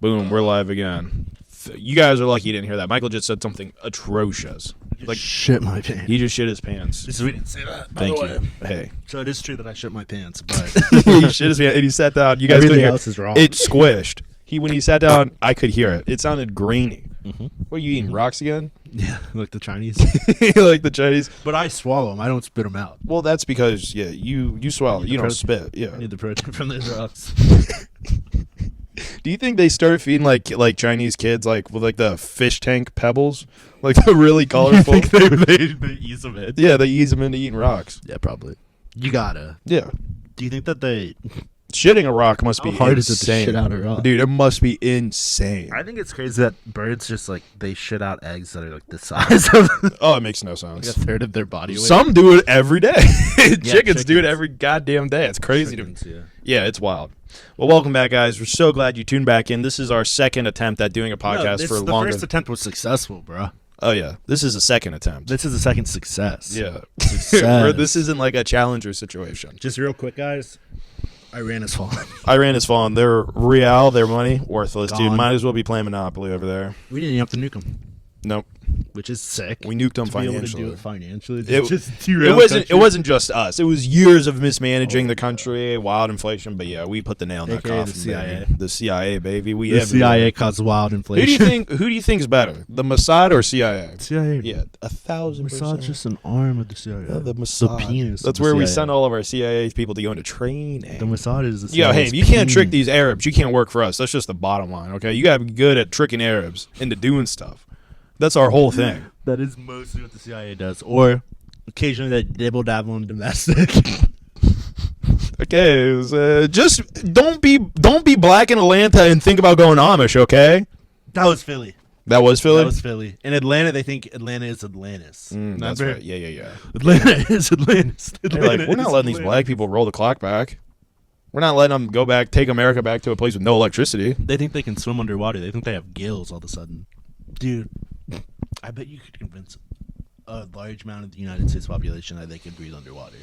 Boom, we're live again. You guys are lucky you didn't hear that. Michael just said something atrocious. Like shit my pants. He just shit his pants. We didn't say that. Thank you. Hey. So it is true that I shit my pants, but He shit his pants and he sat down. You guys couldn't everything hear else is wrong. it. Squished. When he sat down, I could hear it. It sounded grainy. Mm-hmm. What are you eating? Rocks again? Yeah, like the Chinese. Like the Chinese? But I swallow them. I don't spit them out. Well, that's because you swallow. You don't spit. Yeah. I need the protein from those rocks. Do you think they start feeding like Chinese kids like with like the fish tank pebbles, like the really colorful? You think they ease them in? Yeah, they ease them into eating rocks. Yeah, probably. You gotta. Yeah. Do you think that they? Shitting a rock must be hard insane. is it to shit out a rock? Dude, it must be insane. I think it's crazy that birds just like they shit out eggs that are like the size of Oh, it makes no like sense. a third of their body weight. Some do it every day. Chickens chickens. do it every goddamn day. It's crazy to me. Chickens, Yeah, it's wild. Well, welcome back, guys. We're so glad you tuned back in. This is our second attempt at doing a podcast for the longer. first attempt was successful, bro. Oh yeah, this is a second attempt. This is the second success. Yeah, Success. this isn't like a challenger situation. Just real quick, guys. Iran has fallen. Iran has fallen. Their real, their money, worthless, dude. Gone. Might as well be playing Monopoly over there. We didn't even have to nuke them, Nope. which is sick. We nuked them to be able to financially. do it financially. It- just It wasn't just us. It was years of mismanaging the country, wild inflation. But yeah, we put the nail in that AKA the coffin. CIA. Baby. The CIA, baby. We The everywhere. CIA caused wild Who inflation. do you think is better, the Mossad or CIA? CIA. Yeah, 1,000%. Massad's just an arm of the CIA. The Mossad. penis. That's of the where we CIA. send all of our CIA people to go into training. The Mossad is the Yo, hey, CIA's if you can't trick penis. these Arabs, you can't work for us. That's just the bottom line, okay? You gotta be good at tricking Arabs into doing stuff. That's our whole thing. That is mostly what the CIA does, or occasionally they dibble dabble in domestic. Okay, it was, just don't be black in Atlanta and think about going Amish, okay? That was Philly. That was Philly. That was Philly. In Atlanta, they think Atlanta is Atlantis. That's Remember? right. Yeah. Atlanta is Atlantis. They're like, we're not letting these black people roll the clock back. We're not letting them go back, take America back to a place with no electricity. They think they can swim underwater. They think they have gills all of a sudden. Dude, I bet you could convince a large amount of the United States population that they could breathe underwater.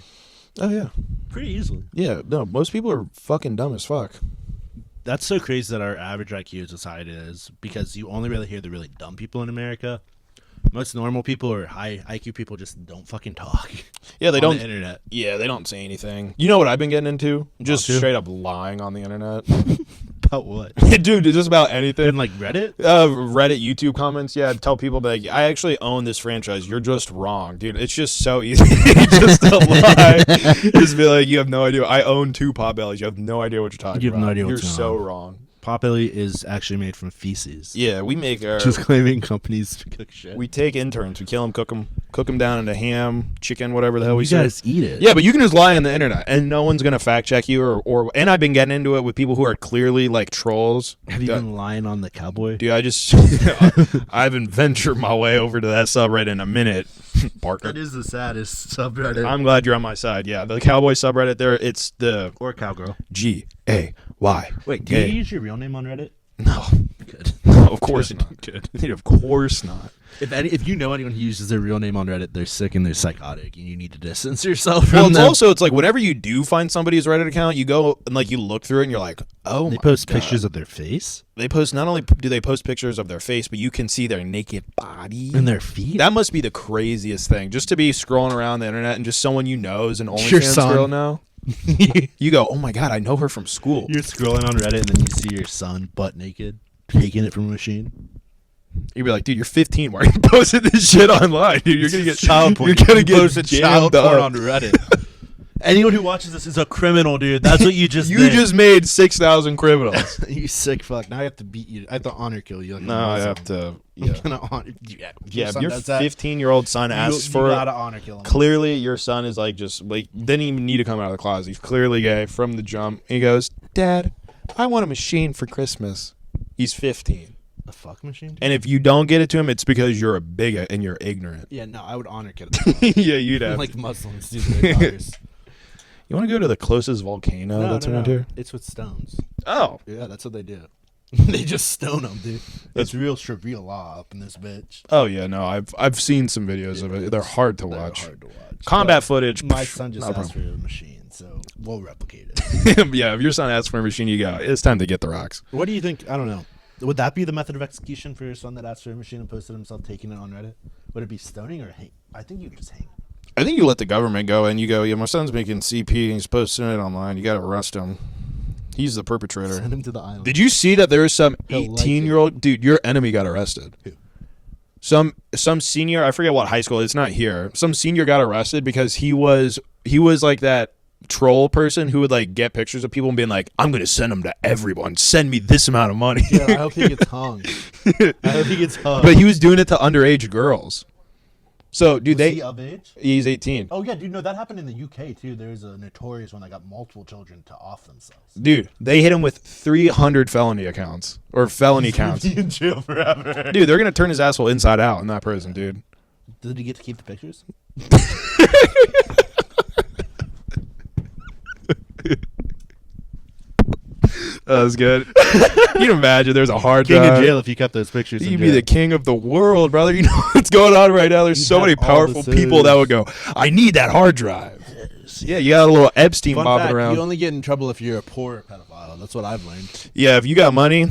Oh yeah, Pretty easily. yeah. No, most people are fucking dumb as fuck. That's so crazy that our average IQ is as high as it is because you only really hear the really dumb people in America. Most normal people or high IQ people just don't fucking talk. Yeah, they on don't. the internet. Yeah, they don't say anything. You know what I've been getting into? Just to? straight up lying on the internet. About what? Dude, just about anything. In like Reddit? Reddit, YouTube comments. Yeah, tell people like, I actually own this franchise. You're just wrong, dude. It's just so easy just to lie. Just be like, you have no idea. I own 2 Potbellies. You have no idea what you're talking about. You have no idea You're what's so going on. wrong. Potbelly is actually made from feces. Yeah, we make our. Just claiming companies to cook shit. We take interns. We kill them, cook them down into ham, chicken, whatever the hell we you say. guys eat it. Yeah, but you can just lie on the internet, and no one's gonna fact check you. Or and I've been getting into it with people who are clearly like trolls. Have you been lying on the cowboy? Dude, I just I've been ventured my way over to that subreddit in a minute, partner. That is the saddest subreddit. I'm glad you're on my side. Yeah, the cowboy subreddit there. It's the or cowgirl. GAY. Wait, do you use your real name on Reddit? No, Good. no, of course not. Good. Dude, of course not. If you know anyone who uses their real name on Reddit, they're sick and they're psychotic, and you need to distance yourself from Well, it's them. also it's like whenever you do find somebody's Reddit account, you go and like you look through it and you're like, oh, They my post God. pictures of their face They post not only do they post pictures of their face, but you can see their naked body and their feet. That must be the craziest thing. Just to be scrolling around the internet and just someone you know is an Your OnlyFans son. girl now. You go, oh my God, I know her from school. You're scrolling on Reddit and then you see your son butt naked, taking it from a machine. You'd be like, dude, you're 15. Why are you posting this shit online, dude? You're gonna get child porn. You're gonna You get posted child jammed porn up. on Reddit. Anyone who watches this is a criminal, dude. That's what you just You did. just made 6,000 criminals. You sick fuck. Now I have to beat you. I have to honor kill you. Like No, I have to. I'm Yeah, gonna honor. yeah. If son your does that, 15-year-old son you asks for gotta honor kill him. clearly your son is like just like didn't even need to come out of the closet. He's clearly gay from the jump. He goes, Dad, I want a machine for Christmas. He's 15. A fuck machine. Dude? And if you don't get it to him, it's because you're a bigot and you're ignorant. Yeah, no, I would honor kill him. Yeah, you'd have. Like Muslims do to their daughters. You want to go to the closest volcano that's around here? It's with stones. Oh, Yeah, that's what they do. They just stone them, dude. That's real Sharia law up in this bitch. oh yeah. No, I've seen some videos of it. They're hard to They're watch. hard to watch. Combat But footage. My son just not a asked for a machine, so we'll replicate it. Yeah, if your son asks for a machine, you go. It's time to get the rocks. What do you think? I don't know. Would that be the method of execution for your son that asked for a machine and posted himself taking it on Reddit? Would it be stoning or hang? I think you could just hang. I think you let the government go and you go, yeah, my son's making CP and he's posting it online. You got to arrest him. He's the perpetrator. Send him to the island. Did you see that there was some He'll like 18-year-old dude? Your enemy got arrested. Who? Some senior. I forget what high school. It's not here. Some senior got arrested because he was like that troll person who would like get pictures of people and being like, I'm gonna send them to everyone. Send me this amount of money. Yeah, I hope he gets hung. I hope he gets hung. But he was doing it to underage girls. So, dude, Was he of age? He's 18. Oh yeah, dude. No, that happened in the UK too. There's a notorious one that got multiple children to off themselves. Dude, they hit him with 300 felony accounts or felony counts. He's in jail forever. Dude, they're gonna turn his asshole inside out in that prison, dude. Did he get to keep the pictures? That was good. You can imagine there's a hard King drive. in jail if you kept those pictures. You'd be the king of the world, brother. You know what's going on right now. There's You'd so many have all powerful the people that saves. would go, I need that hard drive. Yeah, you got a little Epstein Fun bobbing fact, around. you only get in trouble if you're a poor pedophile. That's what I've learned. Yeah, if you got money,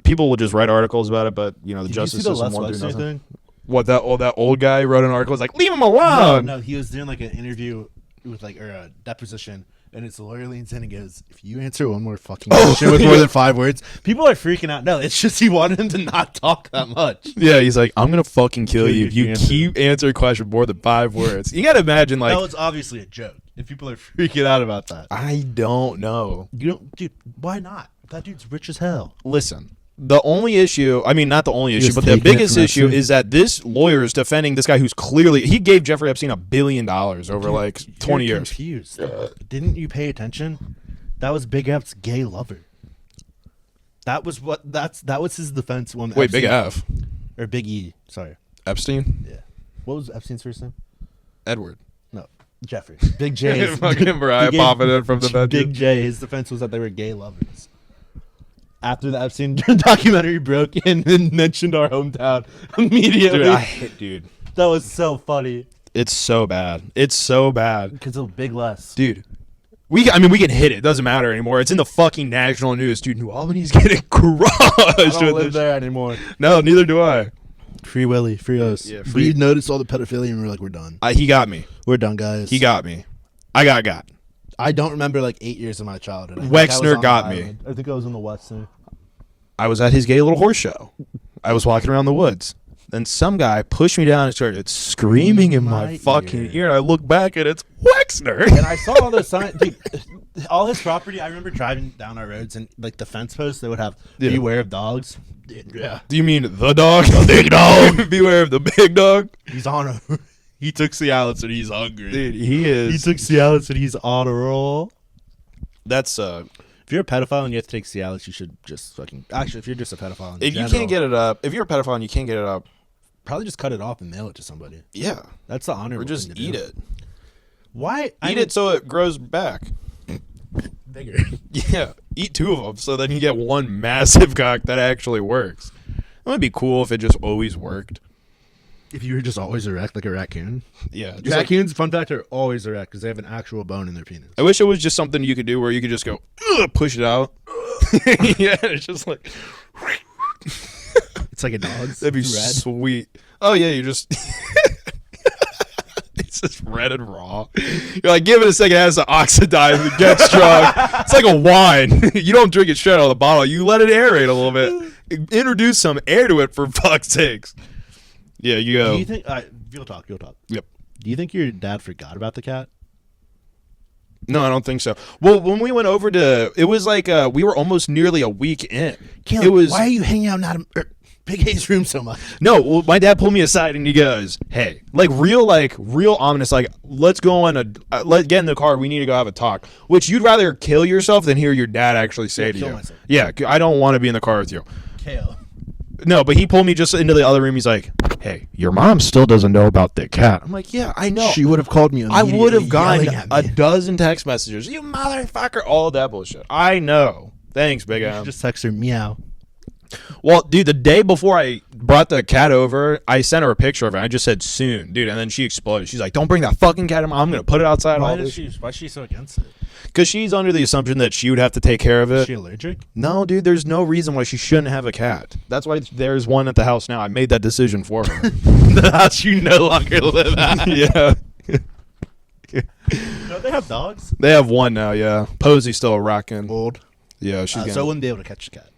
people will just write articles about it, but you know the Did justice you see the system won't Les do Wexner nothing. thing? What that old guy wrote an article. It's like, leave him No, alone. no, he was doing like an interview with like or a deposition, and his lawyer leans in and goes, "If you answer one more fucking question with more than 5 words, people are freaking out." No, it's just he wanted him to not talk that much. Yeah, he's like, I'm gonna fucking kill you if you answer. keep answering a question more than 5 words. You gotta imagine, like, That was obviously a joke. If people are freaking out about that, I don't know. you don't, dude. Why not? That dude's rich as hell. Listen, the only issue, I mean, not the only issue, was but the taking it biggest from issue Epstein. is that this lawyer is defending this guy who's clearly, he gave Jeffrey Epstein $1 billion over like 20 You're years. Confused. Didn't you pay attention? That was Big F's gay lover. That was his defense when Wait, Big F? or Big E. Sorry. Epstein? Yeah. What was Epstein's first name? Edward. No, Jeffrey. Big J. Fucking Mariah Big popping in from the bedroom. Big J. His defense was that they were gay lovers. After the Epstein documentary broke in and mentioned our hometown immediately. Dude, That was so funny. it's so bad. It's so bad. Because of Big Les. Dude. We can hit it. It doesn't matter anymore. It's in the fucking national news. Dude, New Albany's getting crushed. I don't with live this. there anymore. No, neither do I. Free Willy, free us. Yeah, free- We noticed all the pedophilia and we were like, we're done. He got me. We're done, guys. He got me. I got. I don't remember like 8 years of my childhood. I think I was Wexner on got the me. island. I think I was on the Wexner. I was at his gay little horse show. I was walking around the woods. Then some guy pushed me down and started screaming in my My fucking ear. ear. And I look back and it's Wexner. And I saw all those signs. Dude, all his property, I remember driving down our roads and like the fence posts, they would have Yeah. beware of dogs. Dude, yeah. Do you mean the dog? The big dog. Beware of the big dog. He's on a... He took Cialis and he's hungry. Dude, he is. He took Cialis and he's on a roll. That's If you're a pedophile and you have to take Cialis, you should just fucking... Actually, if you're just a pedophile... if you can't get it up, if you're a pedophile and you can't get it up, Probably just cut it off and mail it to somebody. yeah. That's the honorable Or just thing to eat do. it. Why? Eat it so it grows back. Bigger. Yeah. Eat 2 of them so then you get one massive cock that actually works. It would be cool if it just always worked. If you were just always erect like a raccoon. Yeah. just like- Raccoons, fun fact, are always erect because they have an actual bone in their penis. I wish it was just something you could do where you could just go, "Ugh," push it out. Yeah, it's just like, It's like a dog's. that'd be It's red. sweet. Oh, yeah, you just, it's just red and raw. You're like, give it a second, it has to oxidize and get strong. It's like a wine. You don't drink it straight out of the bottle. You let it aerate a little bit. Introduce some air to it for fuck's sakes. Yeah, you go. Do you think... You'll talk. Yep. Do you think your dad forgot about the cat? No, I don't think so. Well, when we went over to, it was like we were almost nearly a week in. Caleb, It was why are you hanging out in Big A's room so much? no. Well, my dad pulled me aside and he goes, "Hey, like real ominous. Like, let's go on let's get in the car. We need to go have a talk." Which you'd rather kill yourself than hear your dad actually say to kill you. myself. Yeah, I don't want to be in the car with you. Kale. No, but he pulled me just into the other room. He's like, "Hey, your mom still doesn't know about the cat." I'm like, "Yeah, I know." She would have called me I would have gotten yelling at a me. dozen text messages. You motherfucker, all that bullshit. I know. Thanks, Big Am. Just text her meow. Well, dude, the day before I brought the cat over, I sent her a picture of it. I just said soon, dude, and then she exploded. She's like, "Don't bring that fucking cat in. I'm gonna put it outside." Why All is this. she so against it? Because she's under the assumption that she would have to take care of Is it. she allergic? No, dude, there's no reason why she shouldn't have a cat. That's why there's one at the house now. I made that decision for her. The house you no longer live at. Yeah. Don't they have dogs? They have one now, yeah. Posey's still rocking. Old. Yeah, she's So I wouldn't be able to catch the cat.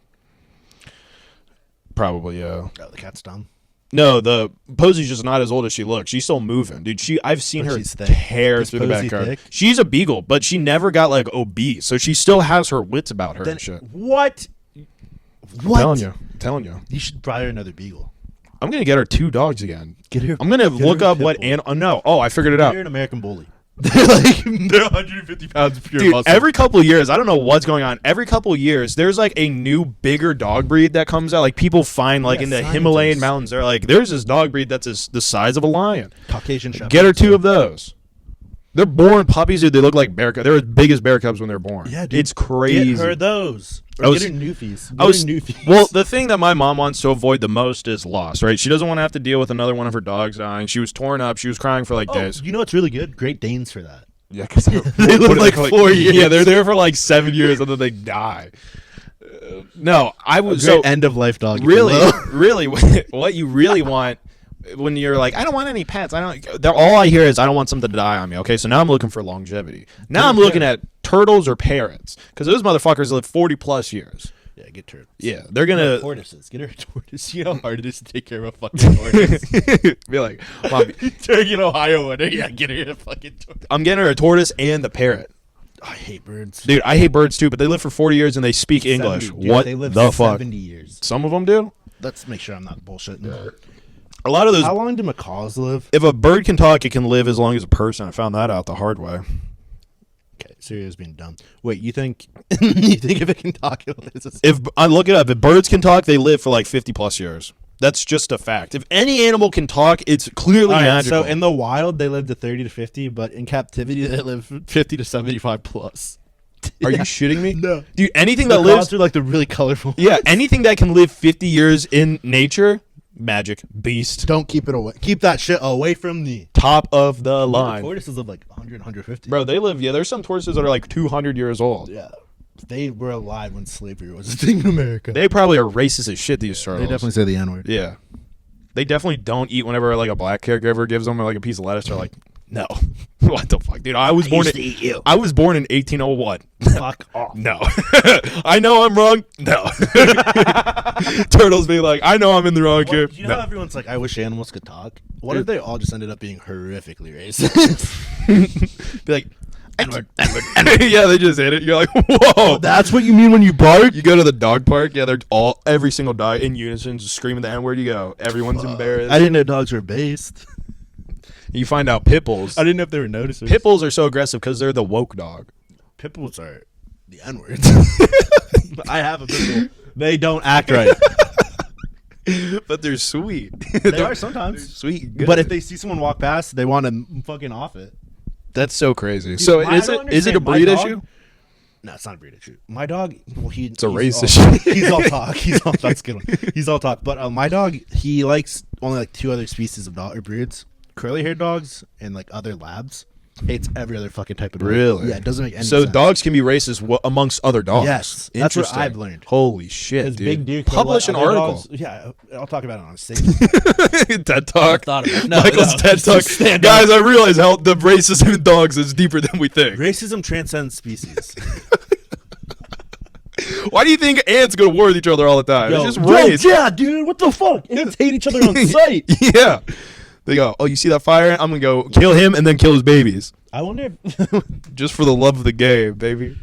probably, yeah. Oh, the cat's dumb. No, the Posey's just not as old as she looks. She's still moving, dude. I've seen But her she's thick. tear Is through the Posey backyard. thick? She's a beagle, but she never got like obese, so she still has her wits about her Then and shit. what? I'm telling you. You should buy her another beagle. I'm gonna get her 2 dogs again. Get her. I'm gonna get look her a up pit what bull. no. Oh, I figured it Get out. her an American bully. They're 150 pounds of pure Dude, muscle. every couple of years, I don't know what's going on. Every couple of years, there's like a new, bigger dog breed that comes out. Like people find like Yeah, in the scientists. Himalayan mountains, they're like, there's this dog breed that's the size of a lion. Caucasian Shepherd. Get her 2 of those. They're born puppies, dude. They look like bear cubs. They're as big as bear cubs when they're born. Yeah, dude. It's crazy. Get her those. Or I was- get her Newfies. I was Get her Newfies. well. The thing that my mom wants to avoid the most is loss. Right? She doesn't want to have to deal with another one of her dogs dying. She was torn up. She was crying for like days. You know what's really good? Great Danes for that. Yeah, because They live like 4 years. Yeah, they're there for like 7 years and then they die. No, I was Great so end of life dog. if you really, will. really, what you really want when you're like, I don't want any pets. All I hear is I don't want something to die on me. Okay, so now I'm looking for longevity. Now I'm looking at turtles or parrots because those motherfuckers live 40 plus years. Yeah, get turtles. Yeah, they're gonna Tortoises. Get her a tortoise. You know how hard it is to take care of a fucking tortoise. be like, Mom, In Ohio winter. Yeah, get her a fucking tortoise. I'm getting her a tortoise and the parrot. I hate birds. Dude, I hate birds too, but they live for 40 years and they speak English. 70, dude, What they live the fuck? 70 years. Some of them do. Let's make sure I'm not bullshitting. A lot of those. How long do macaws live? If a bird can talk, it can live as long as a person. I found that out the hard way. Okay, Syria's being dumb. Wait, you think if it can talk, it'll live? If I look it up, if birds can talk, they live for like 50 plus years. That's just a fact. If any animal can talk, it's clearly magical. So in the wild, they live to 30 to 50, but in captivity, they live 50 to 75 plus. Are you shitting me? No. Dude, anything that Macaws lives, are like the really colorful. yeah, anything that can live 50 years in nature, magic, beast, Don't keep it away. Keep that shit away from me. top of the line. Tortoises live like 100, 150. Bro, they live, yeah, there's some tortoises that are like 200 years old. Yeah. They were alive when slavery was a thing in America. They probably are racist as shit, these turtles. say the N-word. Yeah. They definitely don't eat whenever like a black caregiver gives them like a piece of lettuce. They're like, no. What the fuck, dude? I was born in eat you. I was born in 1801. Fuck off. No. I know I'm wrong. No. Turtles being like, I know I'm in the wrong here. You know how everyone's like, I wish animals could talk? What if they all just ended up being horrifically racist? Be like, yeah, they just hit it. You're like, whoa. That's what you mean when you bark? You go to the dog park. Yeah, they're every single dog in unison, just screaming the N-word. You go. Everyone's embarrassed. I didn't know dogs were based. You find out pit bulls. I didn't know if they were noticers. Pit bulls are so aggressive because they're the woke dog. Pit bulls are the N-words. I have a pit bull. They don't act right. But they're sweet. They are sometimes. Sweet. and good. But if they see someone walk past, they want to fucking off it. That's so crazy. So I don't is it a understand. My breed dog- issue? No, it's not a breed issue. My dog, well, It's a race he's issue. He's all talk. That's a good one. He's all talk. But my dog, he likes only like 2 other species of dog or breeds: curly-haired dogs and like other labs. Hates every other fucking type of dog. Really? Yeah, it doesn't make any So sense. dogs can be racist amongst other dogs. Yes, that's what Interesting. I've learned. Holy shit, His dude! big dude Publish an article. Yeah, I'll talk about it on a stage. TED Talk. thought about it. No, Michael's no, TED just Talk. stand Guys, I realize how the racism in dogs is deeper than we think. Racism transcends species. Why do you think ants go to war with each other all the time? It's just race. yeah, dude, what the fuck? Ants hate each other on sight. Yeah. They go, oh, you see that fire? I'm going to go kill him and then kill his babies. I wonder if Just for the love of the game, baby.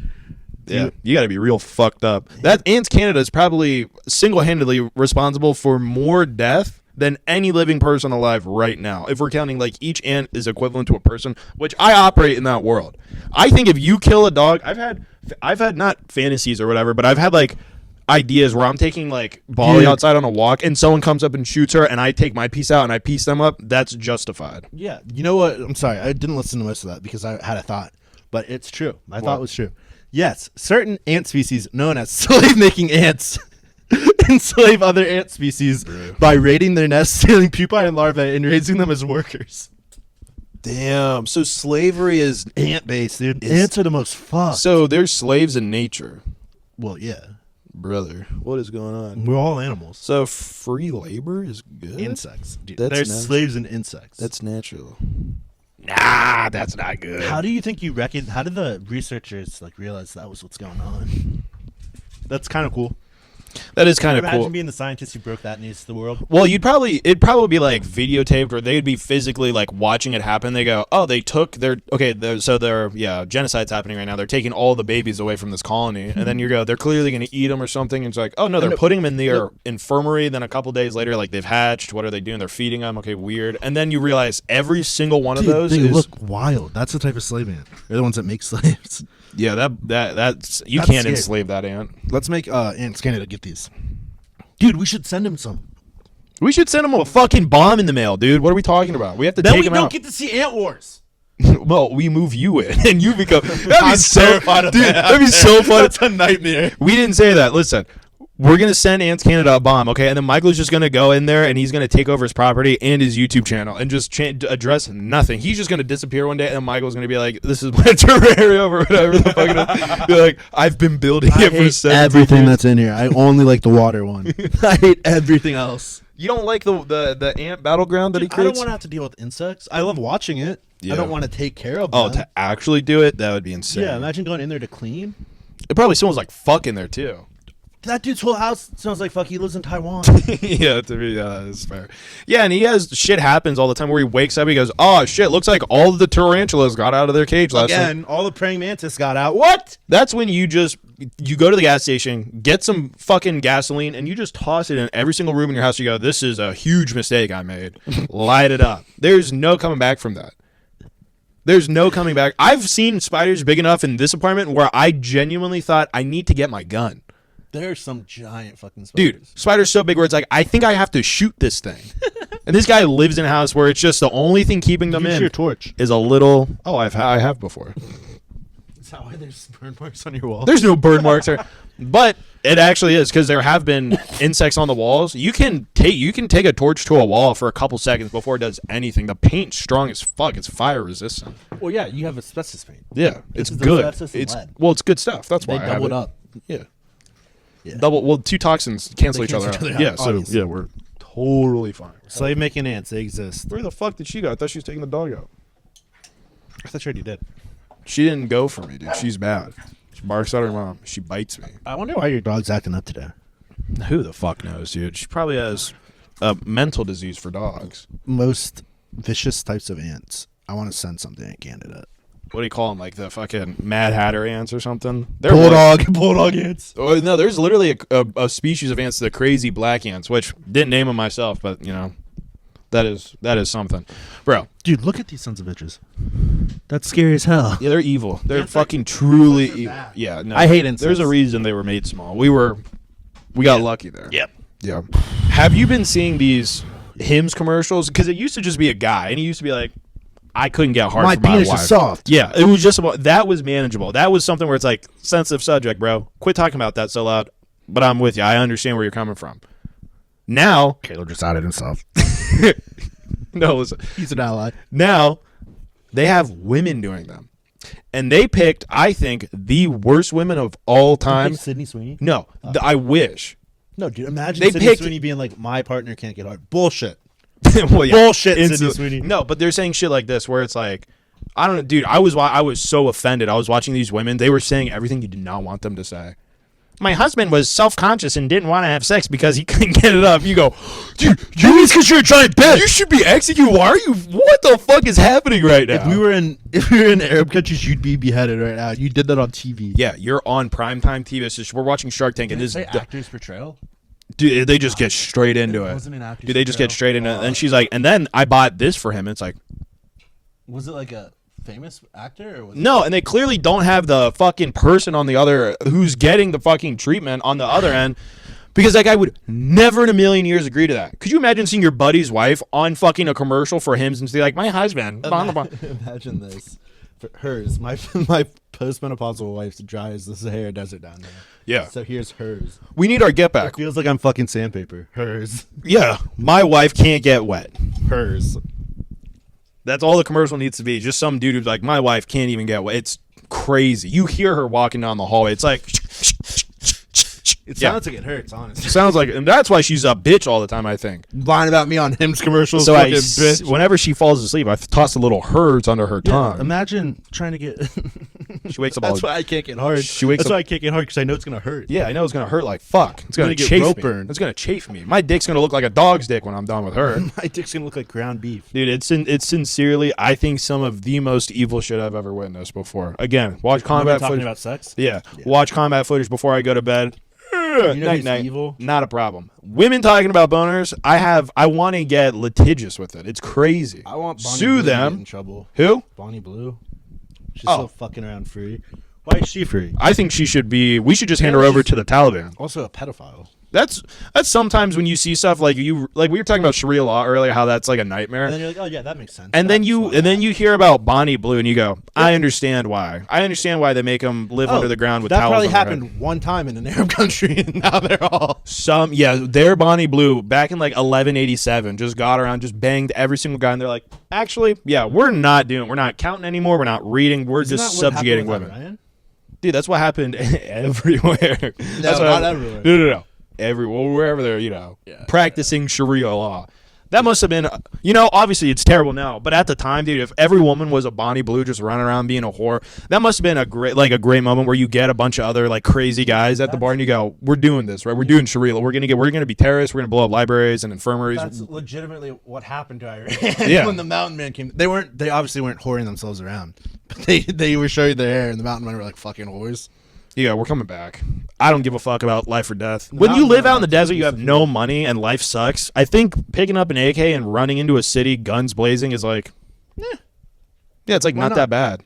Yeah. You got to be real fucked up. That AntsCanada is probably single-handedly responsible for more death than any living person alive right now. If we're counting like each ant is equivalent to a person, which I operate in that world. I think if you kill a dog, I've had not fantasies or whatever, but I've had like ideas where I'm taking like Bali Dude. outside on a walk and someone comes up and shoots her and I take my piece out and I piece them up. That's justified. Yeah, you know what? I'm sorry, I didn't listen to most of that because I had a thought, but it's true. My thought was true. Yes, certain ant species known as slave-making ants enslave other ant species by raiding their nests, stealing pupae and larvae, and raising them as workers. Damn. So slavery is ant-based, dude. Ants are the most fucked. So they're slaves in nature. Well, yeah. Brother, what is going on? We're all animals. So free labor is good? Insects. Dude, That's they're natural. slaves and insects. That's natural. Nah, that's not good. How do you think you reckon? How did the researchers like realize that was what's going on? That's kind of cool. That is kind of Imagine cool. being the scientist who broke that news to the world. Well, it'd probably be like videotaped, or they'd be physically like watching it happen. They go, oh, they took their genocide's happening right now. They're taking all the babies away from this colony, and then you go, they're clearly going to eat them or something. And it's like, oh no, they're putting them in their infirmary. Then a couple days later, like they've hatched. What are they doing? They're feeding them. Okay, weird. And then you realize every single one of those they is look wild. That's the type of slave ant. They're the ones that make slaves. yeah. That's you That's can't scary. enslave that ant. Let's make AntsCanada get these. Dude, we should send him some. We should send them a fucking bomb in the mail, dude. What are we talking about? We have to Then take we them don't out. get to see Ant Wars. Well, we move you in, and you become. That'd be I'm so, terrified of dude. that. That'd be so funny. That's a nightmare. We didn't say that. Listen, we're gonna send AntsCanada a bomb, okay? And then Michael's just gonna go in there, and he's gonna take over his property and his YouTube channel, and just address nothing. He's just gonna disappear one day, and then Michael's gonna be like, "This is my terrarium or whatever the fuck it is." Be like, "I've been building it for 17 everything years." that's in here. I only like the water one. I hate everything else. You don't like the ant battleground that he I creates? don't want to have to deal with insects. I love watching it. Yeah. I don't want to take care of Oh, them. to actually do it, that would be insane. Yeah, imagine going in there to clean. It probably smells like fuck in there too. That dude's whole house smells like fuck. He lives in Taiwan. Yeah, to me, that's fair. Yeah, and he has shit happens all the time where he wakes up, he goes, "Oh shit, looks like all of the tarantulas got out of their cage last night." Again, all the praying mantis got out. What? That's when you go to the gas station, get some fucking gasoline, and you just toss it in every single room in your house. You go, "This is a huge mistake I made." Light it up. There's no coming back from that. There's no coming back. I've seen spiders big enough in this apartment where I genuinely thought I need to get my gun. There's some giant fucking spiders. Dude, spiders so big where it's like, I think I have to shoot this thing. And this guy lives in a house where it's just the only thing keeping them Use in your torch. is a little. Oh, I have before. Is that why there's burn marks on your wall? There's no burn marks there, but it actually is because there have been insects on the walls. You can take a torch to a wall for a couple seconds before it does anything. The paint's strong as fuck. It's fire resistant. Well, yeah, you have asbestos paint. Yeah, it's is good. asbestos and It's lead. it's good stuff. That's why They I have double it it. up. Yeah. Yeah. Double. Well, two toxins cancel They each other cancel out. each other Yeah. out, So obviously. yeah, we're totally fine. Slave making ants, they exist. Where the fuck did she go? I thought she was taking the dog out. I thought you already did. She didn't go for me, dude. She's bad. She barks at her mom. She bites me. I wonder why your dog's acting up today. Who the fuck knows, dude? She probably has a mental disease for dogs. Most vicious types of ants. I want to send something to Canada. What do you call them? Like the fucking Mad Hatter ants or something? Bulldog ants. Oh, no, there's literally a species of ants, the crazy black ants, which didn't name them myself, but you know, that is something, bro. Dude, look at these sons of bitches. That's scary as hell. Yeah, they're evil. They're Ants fucking are- truly ants are evil. bad. Yeah, no, I hate insects. There's a reason they were made small. We got lucky there. Yep. Yeah. Have you been seeing these Hims commercials? Because it used to just be a guy, and he used to be like, I couldn't get hard My for my penis wife. is soft. Yeah, it was just about that was manageable. That was something where it's like sensitive subject, bro. Quit talking about that so loud. But I'm with you. I understand where you're coming from. Now, Caleb just outed himself. no, listen. He's an ally. Now they have women doing them, and they picked, I think, the worst women of all time. Sydney Sweeney? No, I wish. No, dude, imagine They Sydney picked- Sweeney being like, my partner can't get hard. Bullshit. Well, yeah. Bullshit, Sydney Instantly. Sweeney. No, but they're saying shit like this where it's like, I don't know, dude. I was so offended. I was watching these women. They were saying everything you did not want them to say. My husband was self-conscious and didn't want to have sex because he couldn't get it up. You go, dude. Maybe it's because you're a giant bitch. You should be executed. Why are you? What the fuck is happening right now? If we were in Arab countries, you'd be beheaded right now. You did that on TV. Yeah, you're on primetime TV. It's just, we're watching Shark Tank, and this actor's portrayal? dude, they just get straight into It it. wasn't an actor's Dude, they just get portrayal. straight into it. And she's like, and then I bought this for him. And it's like, Was it like a famous actor? Or was no, and they clearly don't have the fucking person on the other who's getting the fucking treatment on the other end. Because that guy would never in a million years agree to that. Could you imagine seeing your buddy's wife on fucking a commercial for Hims and be like, my husband, blah, blah, blah. Imagine this. For hers, my postmenopausal wife's dry as the Sahara Desert down there. Yeah. So here's hers. We need our get It back. feels like I'm fucking sandpaper. Hers. Yeah. My wife can't get wet. Hers. That's all the commercial needs to be. Just some dude who's like, my wife can't even get away. It's crazy. You hear her walking down the hallway. It's like... It sounds like it hurts, honestly. It sounds like, and that's why she's a bitch all the time, I think. Lying about me on Hims commercials. So bitch. whenever she falls asleep, I toss a little herds under her tongue. Imagine trying to get. She wakes up. That's why I can't get hard. That's why I can't get hard because I know it's gonna hurt. Yeah, I know it's gonna hurt like fuck. It's gonna get chafe rope me. burn. It's gonna chafe me. My dick's gonna look like a dog's dick when I'm done with her. My dick's gonna look like ground beef. Dude, it's sincerely, I think, some of the most evil shit I've ever witnessed before. Again, watch combat talking footage. about sex. Yeah, watch combat footage before I go to bed. Night. Evil? Not a problem. Women talking about boners, I want to get litigious with it. It's crazy. I want Bonnie Sue Blue to them. get in trouble. Who? Bonnie Blue. She's Oh. still fucking around free. Why is she free? I think she should be. We should just hand her over to the Taliban. Also a pedophile. That's sometimes when you see stuff like we were talking about Sharia law earlier, how that's like a nightmare. And then you're like, oh yeah, that makes sense. And then you hear about Bonnie Blue and you go, I understand why. I understand why they make them live under the ground with that towels. probably on their happened head. one time in an Arab country, and now they're all. They're Bonnie Blue back in like 1187. Just got around, just banged every single guy, and they're like, actually, yeah, we're not counting anymore. We're not reading. We're Isn't just that what subjugating happened with women. Iran? Dude, that's what happened everywhere. That's not everywhere. No. Wherever they're, practicing Sharia law. That must have been, obviously it's terrible now, but at the time, dude, if every woman was a Bonnie Blue just running around being a whore, that must have been a great moment where you get a bunch of other like crazy guys at the bar and you go, we're doing this, right? We're doing Sharia. We're gonna be terrorists. We're gonna blow up libraries and infirmaries. That's legitimately what happened to Iran when the Mountain Man came. They obviously weren't whoring themselves around, but they were showing their hair, and the Mountain Men were like fucking whores. Yeah, we're coming back. I don't give a fuck about life or death. When you live out in the desert, you have no money and life sucks. I think picking up an AK and running into a city, guns blazing, is like, yeah, it's like not that bad.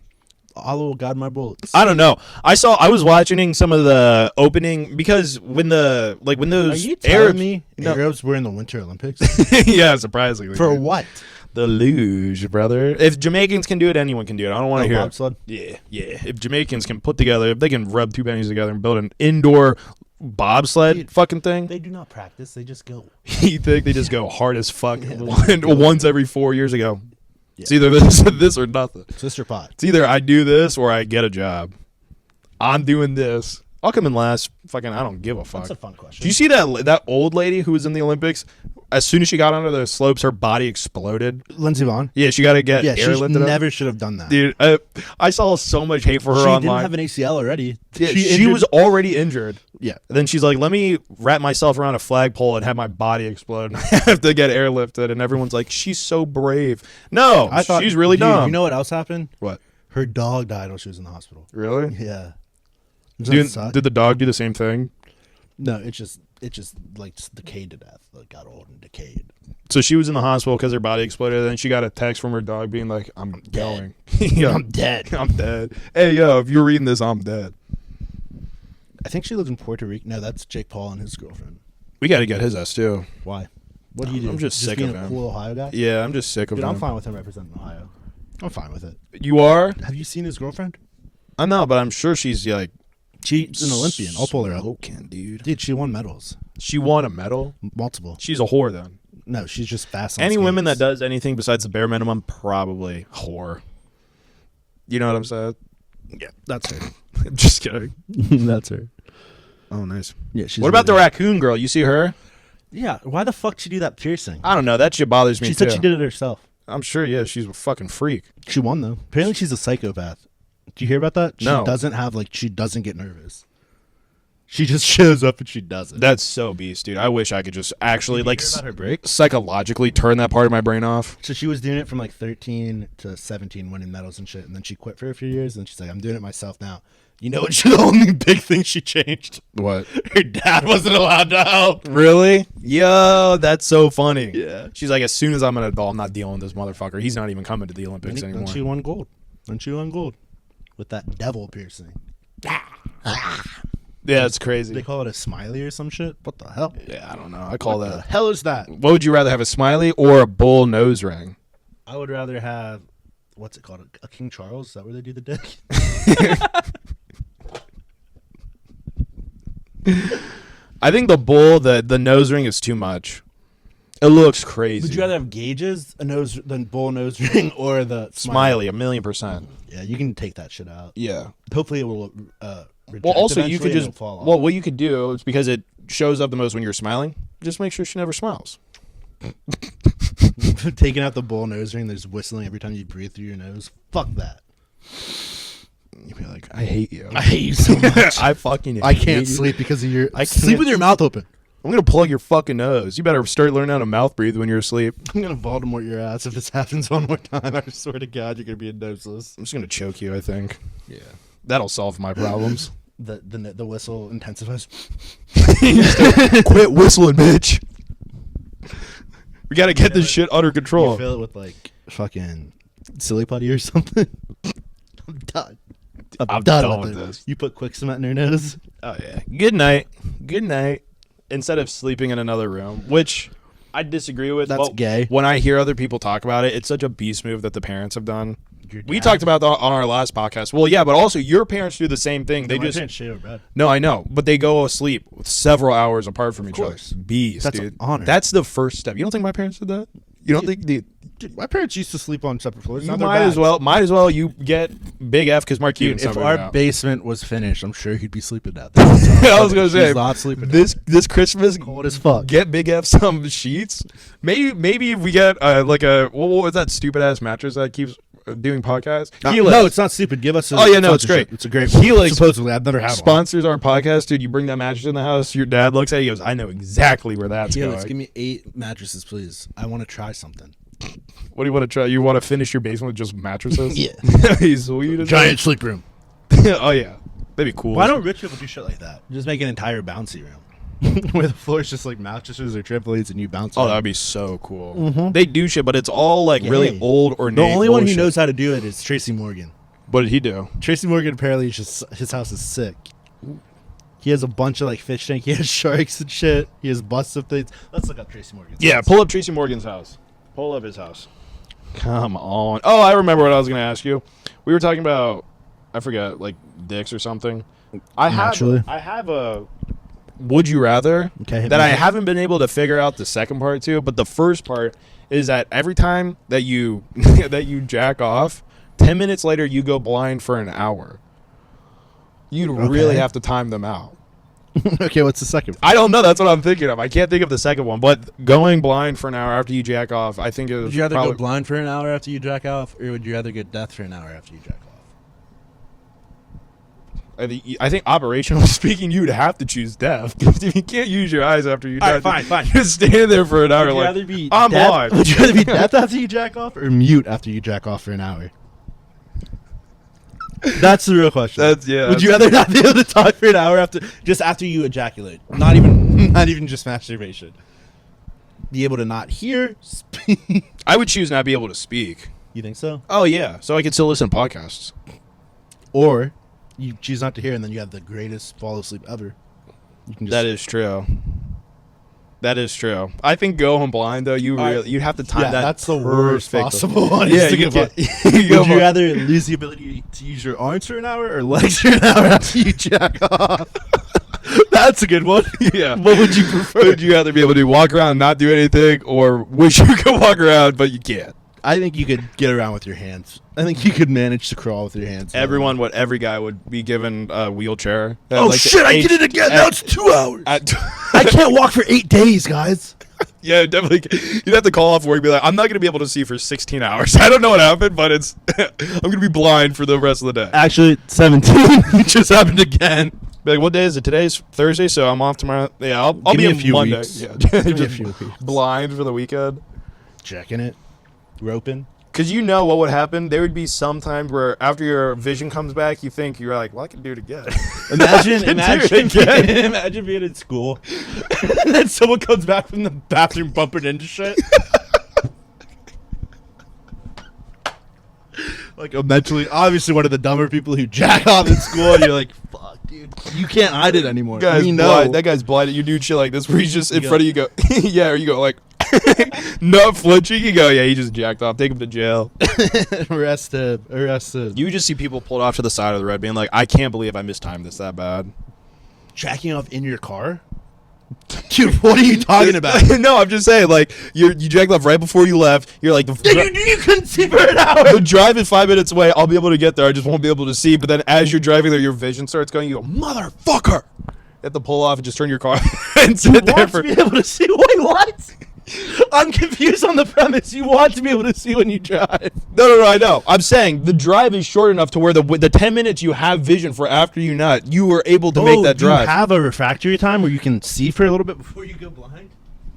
Allah will guide my bullets. I don't know. I was watching some of the opening because when those Are you telling me Arabs were in the Winter Olympics? Yeah, surprisingly. For what? The luge, brother. If Jamaicans can do it, anyone can do it. I don't want to hear bobsled? Yeah. If Jamaicans can if they can rub two pennies together and build an indoor bobsled fucking thing. They do not practice. They just go. You think they just go hard as fuck once every 4 years ago? Yeah. It's either this or nothing. Sister pot. It's either I do this or I get a job. I'm doing this. I'll come in last. Fucking, I don't give a fuck. That's a fun question. Do you see that old lady who was in the Olympics? As soon as she got onto the slopes, her body exploded. Lindsey Vonn? Yeah, she got to get she airlifted never should have done that. Dude, I saw so much hate for her she online. She didn't have an ACL already. Yeah, she was already injured. Yeah. And then she's like, let me wrap myself around a flagpole and have my body explode. I have to get airlifted. And everyone's like, she's so brave. No, I thought she's really dumb. You know what else happened? What? Her dog died while she was in the hospital. Really? Yeah. Did the dog do the same thing? No, it just like decayed to death. Like got old and decayed. So she was in the hospital because her body exploded, and then she got a text from her dog being like, I'm going. I'm dead. I'm dead. Hey, yo, if you're reading this, I'm dead. I think she lives in Puerto Rico. No, that's Jake Paul and his girlfriend. We got to get his ass, too. Why? What do you do? I'm just sick being of him. A cool Ohio guy? Yeah, I'm just sick of him. I'm fine with him representing Ohio. I'm fine with it. You are? Have you seen his girlfriend? I know, but I'm sure she's like... She's an Olympian. I'll pull her up. Dude. Dude, she won medals. She won a medal? Multiple. She's a whore, then. No, she's just fast on Any skates. woman that does anything besides the bare minimum, probably whore. You know what I'm saying? Yeah, that's her. I'm just kidding. That's her. Oh, nice. Yeah, she's what about the raccoon girl? You see her? Yeah, why the fuck did she do that piercing? I don't know. That shit bothers me, She said she did it herself. I'm sure, yeah. She's a fucking freak. She won, though. Apparently she's a psychopath. Do you hear about that? No. She doesn't get nervous. She just shows up and she does it. That's so beast, dude. I wish I could just actually, like, about her break? psychologically turn that part of my brain off. So she was doing it from like 13 to 17, winning medals and shit. And then she quit for a few years. And she's like, I'm doing it myself now. You know what? The only big thing she changed. What? Her dad wasn't allowed to help. Really? Yo, that's so funny. Yeah. She's like, as soon as I'm an adult, I'm not dealing with this motherfucker. He's not even coming to the Olympics anymore. And she won gold. With that devil piercing. Yeah, it's crazy. They call it a smiley or some shit? What the hell? Yeah, I don't know. I call What that. the hell is that? What would you rather have, a smiley or a bull nose ring? I would rather have, what's it called? A King Charles? Is that where they do the dick? I think the bull, the nose ring is too much. It looks crazy. Would you rather have gauges, the bull nose ring, or the Smiley? 1,000,000%. Yeah, you can take that shit out. Yeah. Hopefully it will. Well, also you could just fall off. well, what you could do is because it shows up the most when you're smiling. Just make sure she never smiles. Taking out the bull nose ring, there's whistling every time you breathe through your nose. Fuck that. You'd be like, I hate you. I hate you so much. I fucking. I can't sleep because of your. I sleep can't- with your mouth open. I'm gonna plug your fucking nose. You better start learning how to mouth breathe when you're asleep. I'm gonna Voldemort your ass if this happens one more time. I swear to God, you're gonna be a noseless. I'm just gonna choke you. I think Yeah. that'll solve my problems. The whistle intensifies. Quit whistling, bitch. We gotta get this shit under You control. fill it with like fucking silly putty or something. I'm done. I'm done with with it. this. You put quick cement in your nose. Oh yeah. Good night. Good night. Instead of sleeping in another room, which I disagree with. That's but gay. When I hear other people talk about it, it's such a beast move that the parents have done. We dad- talked about that on our last podcast. Well, yeah, but also your parents do the same thing. They My just parents share a bed. no, I know, but they go asleep several hours apart from each other. course. Beast, That's dude. an honor. That's the first step. You don't think my parents did that? You don't think the Dude, my parents used to sleep on separate floors. you Now they're might as back. well you get big F because Mark Dude, Cuban's if not our moving out. basement was finished, I'm sure he'd be sleeping out there. I was gonna say He's not sleeping. this Christmas. Cold as fuck. Get Big F some sheets. Maybe if we get like a what was that stupid ass mattress that keeps doing podcasts? Helix. No, it's not stupid. Give us. Oh, yeah, no, it's great. It's a great. Helix Supposedly, I've never had one. sponsors our podcast, dude. You bring that mattress in the house. Your dad looks at it. He goes, "I know exactly where that's Helix, going." give me 8 mattresses, please. I want to try something. What do you want to try? You want to finish your basement with just mattresses? Yeah. He's sweet. As Giant sleep room. oh yeah, that'd be cool. Why don't rich people do shit like that? Just make an entire bouncy room where the floor is just like mattresses or trampolines and you bounce. Oh, around. that'd be so cool. Mhm. They do shit, but it's all like really Yeah. old or The only one who knows how to do it is Tracy Morgan. What did he do? Tracy Morgan apparently is just his house is sick. He has a bunch of like fish tank. He has sharks and shit. He has busts of things. Let's look up Tracy Morgan. Yeah, pull up Tracy Morgan's house. Pull up his house. Come on. Oh, I remember what I was going to ask you. We were talking about, I forget, like dicks or something. Naturally. I have a would you rather Okay, hit that me I with it. haven't been able to figure out the second part too, but the first part is that every time that you that you jack off, 10 minutes later you go blind for an hour. You'd really have to time them out. Okay, what's the second? I don't know. That's what I'm thinking of. I can't think of the second one, but going blind for an hour after you jack off, I think it was Would you rather probably, go blind for an hour after you jack off, or would you rather get death for an hour after you jack off? I think operationally speaking, you'd have to choose deaf. Because if you can't use your eyes after you All jack right, fine. You're standing there for an hour Would you like, rather be I'm deaf? blind. Would you rather be deaf after you jack off, or mute after you jack off for an hour? That's the real question. Would you rather not be able to talk for an hour after you ejaculate? Not even just masturbation. Be able to not hear, speak. I would choose not be able to speak. You think so? Oh, yeah. So I could still listen to podcasts. Or you choose not to hear, and then you have the greatest fall asleep ever. You can just That is true. That is true. I think going blind, though, you'd have to time that that's the worst perfectly. possible one. Yeah, is to you get can't- blind. you go Would you blind. rather lose the ability to use your arms for an hour or legs for an hour after you jack off? That's a good one. Yeah. What would you prefer? Would you rather be able to walk around and not do anything, or wish you could walk around, but you can't? I think you could get around with your hands. I think you could manage to crawl with your hands. Every guy would be given a wheelchair. Oh Like, shit! I did it again. Now it's 2 hours. I can't walk for 8 days, guys. Yeah, definitely. You'd have to call off work and be like, I'm not going to be able to see for 16 hours. I don't know what happened, but I'm going to be blind for the rest of the day. Actually, 17. It just happened again. Be like, what day is it? Today's Thursday, so I'm off tomorrow. Yeah, I'll Give be me a in few Monday. weeks. Yeah, Give me a just few weeks. blind for the weekend. Checking it, roping. Because you know what would happen? There would be some times where after your vision comes back, you think you're like, well, I can do it again. Imagine being in school, and then someone comes back from the bathroom bumping into shit. Like eventually, obviously one of the dumber people who jack off in school, and you're like, "Fuck, dude, you can't hide it anymore." Guy's We blind. know. That guy's blind. You do shit like this where he's just in You front of you go, yeah, or you go like, not flinching. You go, yeah, he just jacked off. Take him to jail. Arrested. You just see people pulled off to the side of the road being like, I can't believe I mistimed this that bad. Jacking off in your car? Dude, what are you talking about? No, I'm just saying, like, you jacked off right before you left. You're like, You couldn't see for an hour. the drive is 5 minutes away. I'll be able to get there. I just won't be able to see. But then as you're driving there, your vision starts going. You go, motherfucker. You have to pull off and just turn your car and sit there To be able to see. Wait, what? I'm confused on the premise. You want to be able to see when you drive. No, I know. I'm saying the drive is short enough to where the 10 minutes you have vision for after you nut, you were able to make that drive. You have a refractory time where you can see for a little bit before you go blind?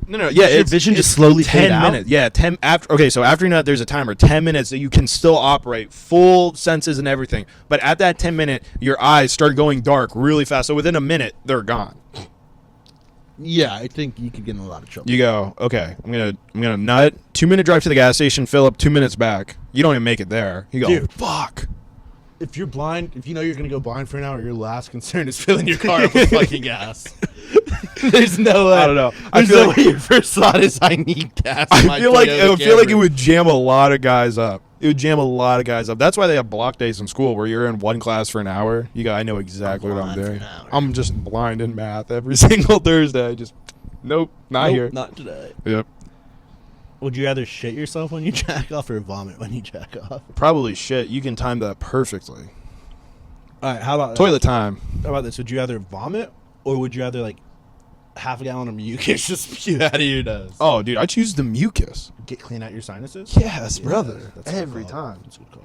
No, yeah, your vision just slowly 10 fade out? minutes. Yeah, 10 after. Okay, so after you nut, there's a timer, 10 minutes that you can still operate full senses and everything. But at that 10 minute, your eyes start going dark really fast. So within a minute, they're gone. Yeah, I think you could get in a lot of trouble. You go, okay, I'm gonna nut. 2-minute drive to the gas station, fill up. 2 minutes back. You don't even make it there. You go, Dude. fuck. If you're blind, if you know you're going to go blind for an hour, your last concern is filling your car up with fucking gas. There's no way. I don't know. There's no way your first thought is, I need gas. I feel like it would jam a lot of guys up. It would jam a lot of guys up. That's why they have block days in school where you're in one class for an hour. You go, I know exactly what I'm doing. I'm just blind in math every single Thursday. I just, nope, not here. Not today. Yep. Would you rather shit yourself when you jack off or vomit when you jack off? Probably shit. You can time that perfectly. All right, how about Toilet time. How about this? Would you rather vomit or would you rather like half a gallon of mucus just spew out of your nose? Oh, dude, I choose the mucus. Get clean out your sinuses? Yes, Yeah, brother. that's a good Every call. time. That's a good call.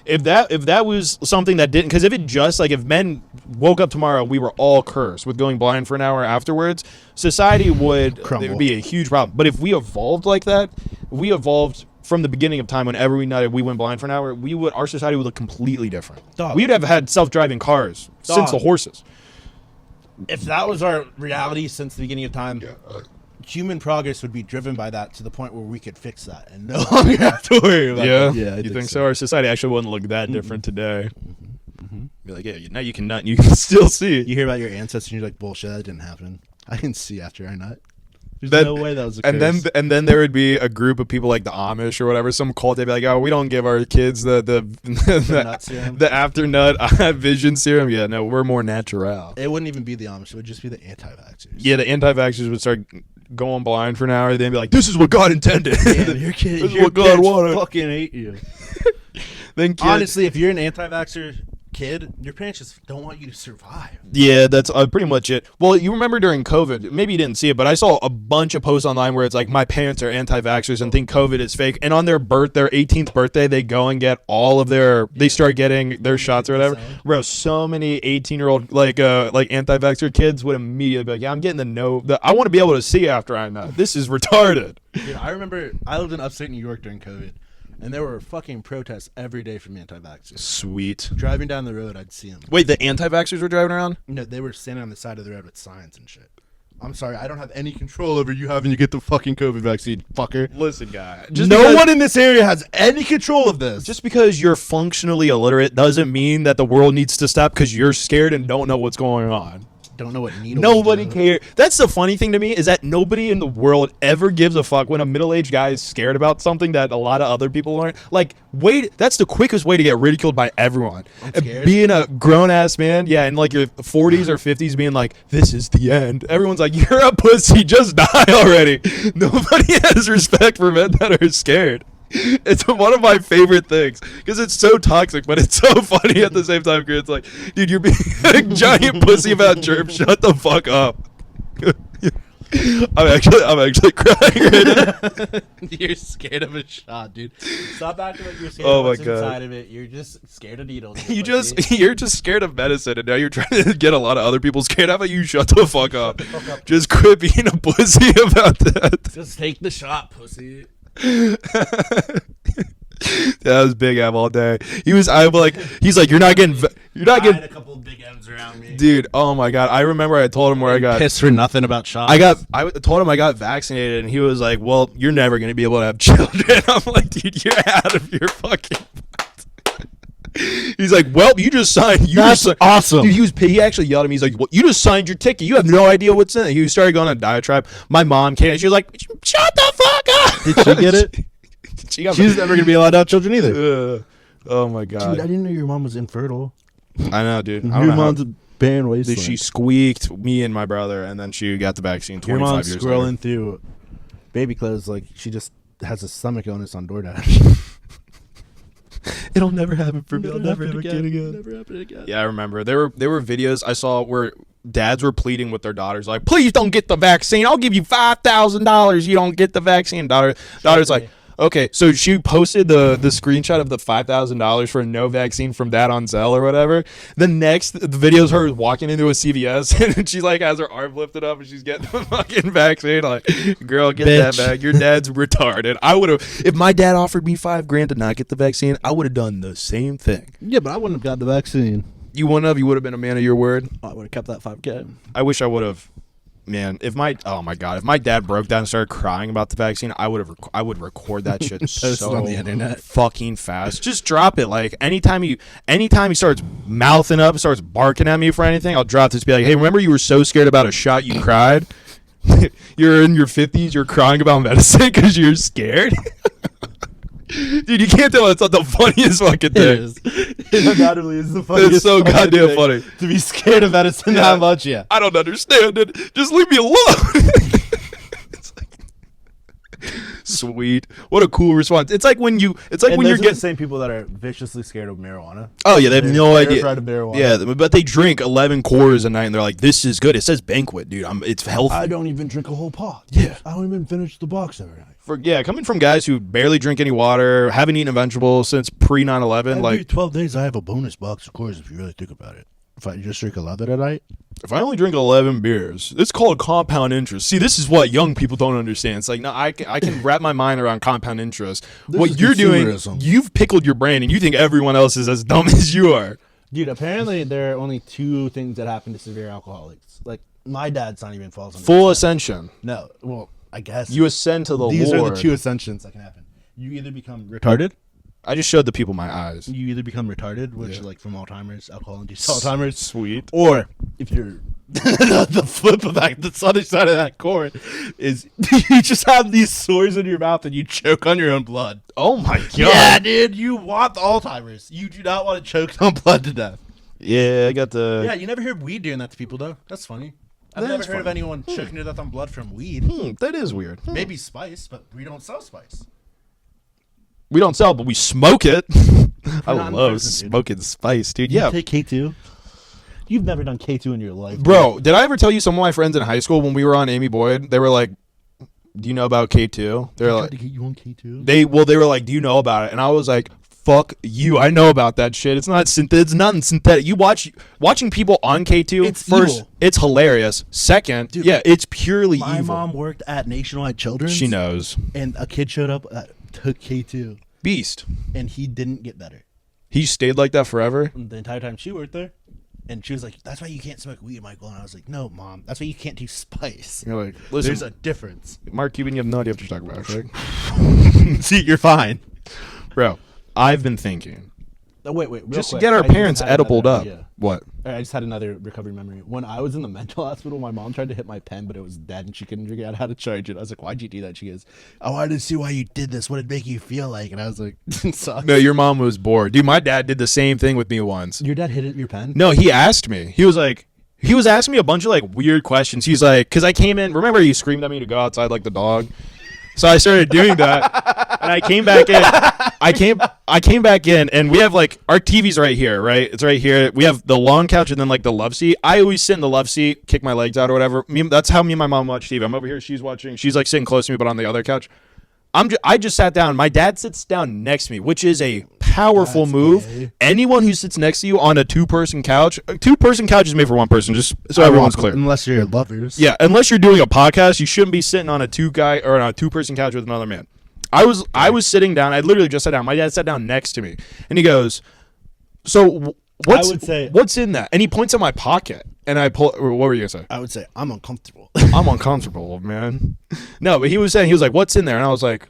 Yeah. If that was something that didn't, because if it just like if men woke up tomorrow, we were all cursed with going blind for an hour afterwards, society would Crumble. It would be a huge problem. But if we evolved like that, we evolved from the beginning of time. Whenever we nutted, we went blind for an hour. Our society would look completely different. Dog. We'd have had self-driving cars since the horses. If that was our reality since the beginning of time, human progress would be driven by that to the point where we could fix that and no longer have to worry about it. Yeah, you think so? Our society actually wouldn't look that different today. Be like, yeah, now you can nut and you can still see. You hear about your ancestors and you're like, bullshit, that didn't happen. I can see after I nut. There's no way that was a curse. And then there would be a group of people like the Amish or whatever, some cult. They'd be like, "Oh, we don't give our kids the nut serum. the after nut vision serum." Yeah, no, we're more natural. It wouldn't even be the Amish. It would just be the anti-vaxxers. Yeah, the anti-vaxxers would start going blind for an hour. They'd be like, "This is what God intended. Damn, your kid, This is your what God wanted." fucking hate you. Then Honestly, if you're an anti-vaxxer kid, your parents just don't want you to survive. Yeah, that's pretty much it. Well, you remember during COVID, maybe you didn't see it, but I saw a bunch of posts online where it's like, my parents are anti-vaxxers and think COVID is fake. And on their 18th birthday, they go and get all of they start getting their shots or whatever. Bro, so many 18-year-old like anti-vaxxer kids would immediately be like, yeah, I'm getting I want to be able to see after I nut. This is retarded. Dude, I remember I lived in upstate New York during COVID. And there were fucking protests every day from anti-vaxxers. Sweet. Driving down the road, I'd see them. Wait, the anti-vaxxers were driving around? No, they were standing on the side of the road with signs and shit. I'm sorry, I don't have any control over you having to get the fucking COVID vaccine, fucker. Listen, guy. No one in this area has any control of this. Just because you're functionally illiterate doesn't mean that the world needs to stop because you're scared and don't know what's going on. Don't know what needles Nobody do. cares. That's the funny thing to me is that nobody in the world ever gives a fuck when a middle-aged guy is scared about something that a lot of other people aren't. Like, that's the quickest way to get ridiculed by everyone. Scared? Being a grown-ass man, yeah, in like your 40s or 50s being like, this is the end. Everyone's like, you're a pussy, just die already. Nobody has respect for men that are scared. It's one of my favorite things because it's so toxic, but it's so funny at the same time. Cause it's like, dude, you're being a giant pussy about germs. Shut the fuck up. I'm actually crying right now. You're scared of a shot, dude. Stop acting like you're scared Oh of my what's God. inside of it. You're just scared of needles. You're just scared of medicine, and now you're trying to get a lot of other people scared. How about you shut the fuck up? Just quit being a pussy about that. Just take the shot, pussy. That was Big M all day. He's like, you're not getting I had a couple of big M's around me. dude. Oh my God, I remember I told him where I got pissed for nothing about shots. I told him I got vaccinated, and he was like, well, you're never gonna be able to have children. I'm like, dude, you're out of your fucking mind. He's like, well, you just signed. That's awesome. Dude, he actually yelled at me. He's like, well, you just signed your ticket. You have no idea what's in it. He started going on a diatribe. My mom came. She was like, shut the fuck up. Did she get it? She's never gonna be allowed to have children either. Oh my God. Dude, I didn't know your mom was infertile. I know, dude. I Your don't know mom's Barren wasteland. She squeaked me and my brother, and then she got the vaccine 25 Your mom's years scrolling later. through baby clothes like she just has a stomach illness on DoorDash. It'll never happen for me. It'll I'll never never have a happen kid again. again. Never happen again. Yeah, I remember. There were videos I saw where dads were pleading with their daughters, like, please don't get the vaccine. I'll give you $5,000. You don't get the vaccine. Daughter's like, okay. So she posted the screenshot of the $5,000 for no vaccine from dad on Zelle or whatever. The video's her walking into a CVS and she like has her arm lifted up and she's getting the fucking vaccine. Like, girl, get that back. Your dad's retarded. I would have, if my dad offered me $5,000 to not get the vaccine, I would have done the same thing. Yeah, but I wouldn't have got the vaccine. You wouldn't have. You would have been a man of your word. I would have kept that $5,000. I wish I would have. Man, if my dad broke down and started crying about the vaccine, I would record that shit so on the internet. fucking fast. Just drop it. Like anytime he starts mouthing up, starts barking at me for anything, I'll drop this. Be like, hey, remember you were so scared about a shot you cried? You're in your 50s, you're crying about medicine because you're scared. Dude, you can't tell it's not the funniest fucking thing. It is. It undoubtedly is the funniest. It's so fucking goddamn thing. funny. To be scared of medicine that much, yeah. I don't understand it. Just leave me alone. It's like, sweet. What a cool response. It's like when you're the getting. same people that are viciously scared of marijuana. Oh yeah, they have no idea. Terrified of marijuana. Yeah, but they drink 11 quarters a night and they're like, "This is good." It says banquet, dude. It's healthy. I don't even drink a whole pot. Yeah. I don't even finish the box every night. Coming from guys who barely drink any water, haven't eaten a vegetable since pre 9/11, Every like 12 days, I have a bonus box of course if you really think about it. If I just drink 11 a night. if I only drink 11 beers, it's called compound interest. See, this is what young people don't understand. It's like, no, I can wrap my mind around compound interest. What you're doing, consumerism. you've pickled your brain and you think everyone else is as dumb as you are. Dude, apparently there are only two things that happen to severe alcoholics. Like, my dad's not even falls under Full ascension. No, well, I guess. You ascend to the These Lord. are the two ascensions that can happen. You either become retarded. I just showed the people my eyes. You either become retarded, which is like from Alzheimer's, alcohol-induced Alzheimer's. Sweet. Or if you're the flip of that, the other side of that coin is you just have these sores in your mouth and you choke on your own blood. Oh my god. Yeah, dude, you want the Alzheimer's. You do not want to choke on blood to death. Yeah, I got the. Yeah, you never hear weed doing that to people, though. That's funny. I've That never is heard of funny. anyone choking to death on blood from weed. That is weird. Maybe spice, but we don't sell spice. We don't sell, but we smoke it. I not in love prison, dude. smoking spice, dude. You Yeah. take K2? You've never done K2 in your life. Bro, did I ever tell you some of my friends in high school when we were on Amy Boyd, they were like, do you know about K2? They're Tried like, to get you on K2? they were like, do you know about it? And I was like, fuck you. I know about that shit. It's not it's nothing synthetic. Watching people on K2 It's first, evil. it's hilarious. Second, Dude, yeah, it's purely My evil. mom worked at Nationwide Children's. She knows. And a kid showed up that took K2, Beast. and he didn't get better. He stayed like that forever. The entire time she worked there. And she was like, that's why you can't smoke weed, Michael. And I was like, no, Mom, that's why you can't do spice. You're like, listen, There's a difference. Mark Cuban, you have no idea what you're talking about, right? See, you're fine. Bro, I've been thinking. Oh, wait, real Just quick. get our I just parents had edibled another up. idea. What? I just had another recovery memory. When I was in the mental hospital, my mom tried to hit my pen, but it was dead and she couldn't figure out how to charge it. I was like, why'd you do that? She goes, I wanted to see why you did this. What did it make you feel like? And I was like, it sucks. No, your mom was bored. Dude, my dad did the same thing with me once. Your dad hit your pen? No, he asked me. He was asking me a bunch of like weird questions. He's like, because I came in, remember you screamed at me to go outside like the dog? So I started doing that, and I came back in. I came back in, and we have like our TV's right here, right? It's right here. We have the long couch and then like the love seat. I always sit in the love seat, kick my legs out or whatever. That's how me and my mom watch TV. I'm over here, she's watching. She's like sitting close to me, but on the other couch. I just sat down. My dad sits down next to me, which is a powerful move. gay. Anyone who sits next to you on a two-person couch is made for one person, just so everyone's clear. Unless you're lovers. Yeah, unless you're doing a podcast, you shouldn't be sitting on a two-person couch with another man. I was sitting down. I literally just sat down. My dad sat down next to me, and he goes, "So what's in that?" And he points at my pocket, and I pull. What were you gonna say? I would say, I'm uncomfortable. I'm uncomfortable, man. No, but he was like, "What's in there?" And I was like,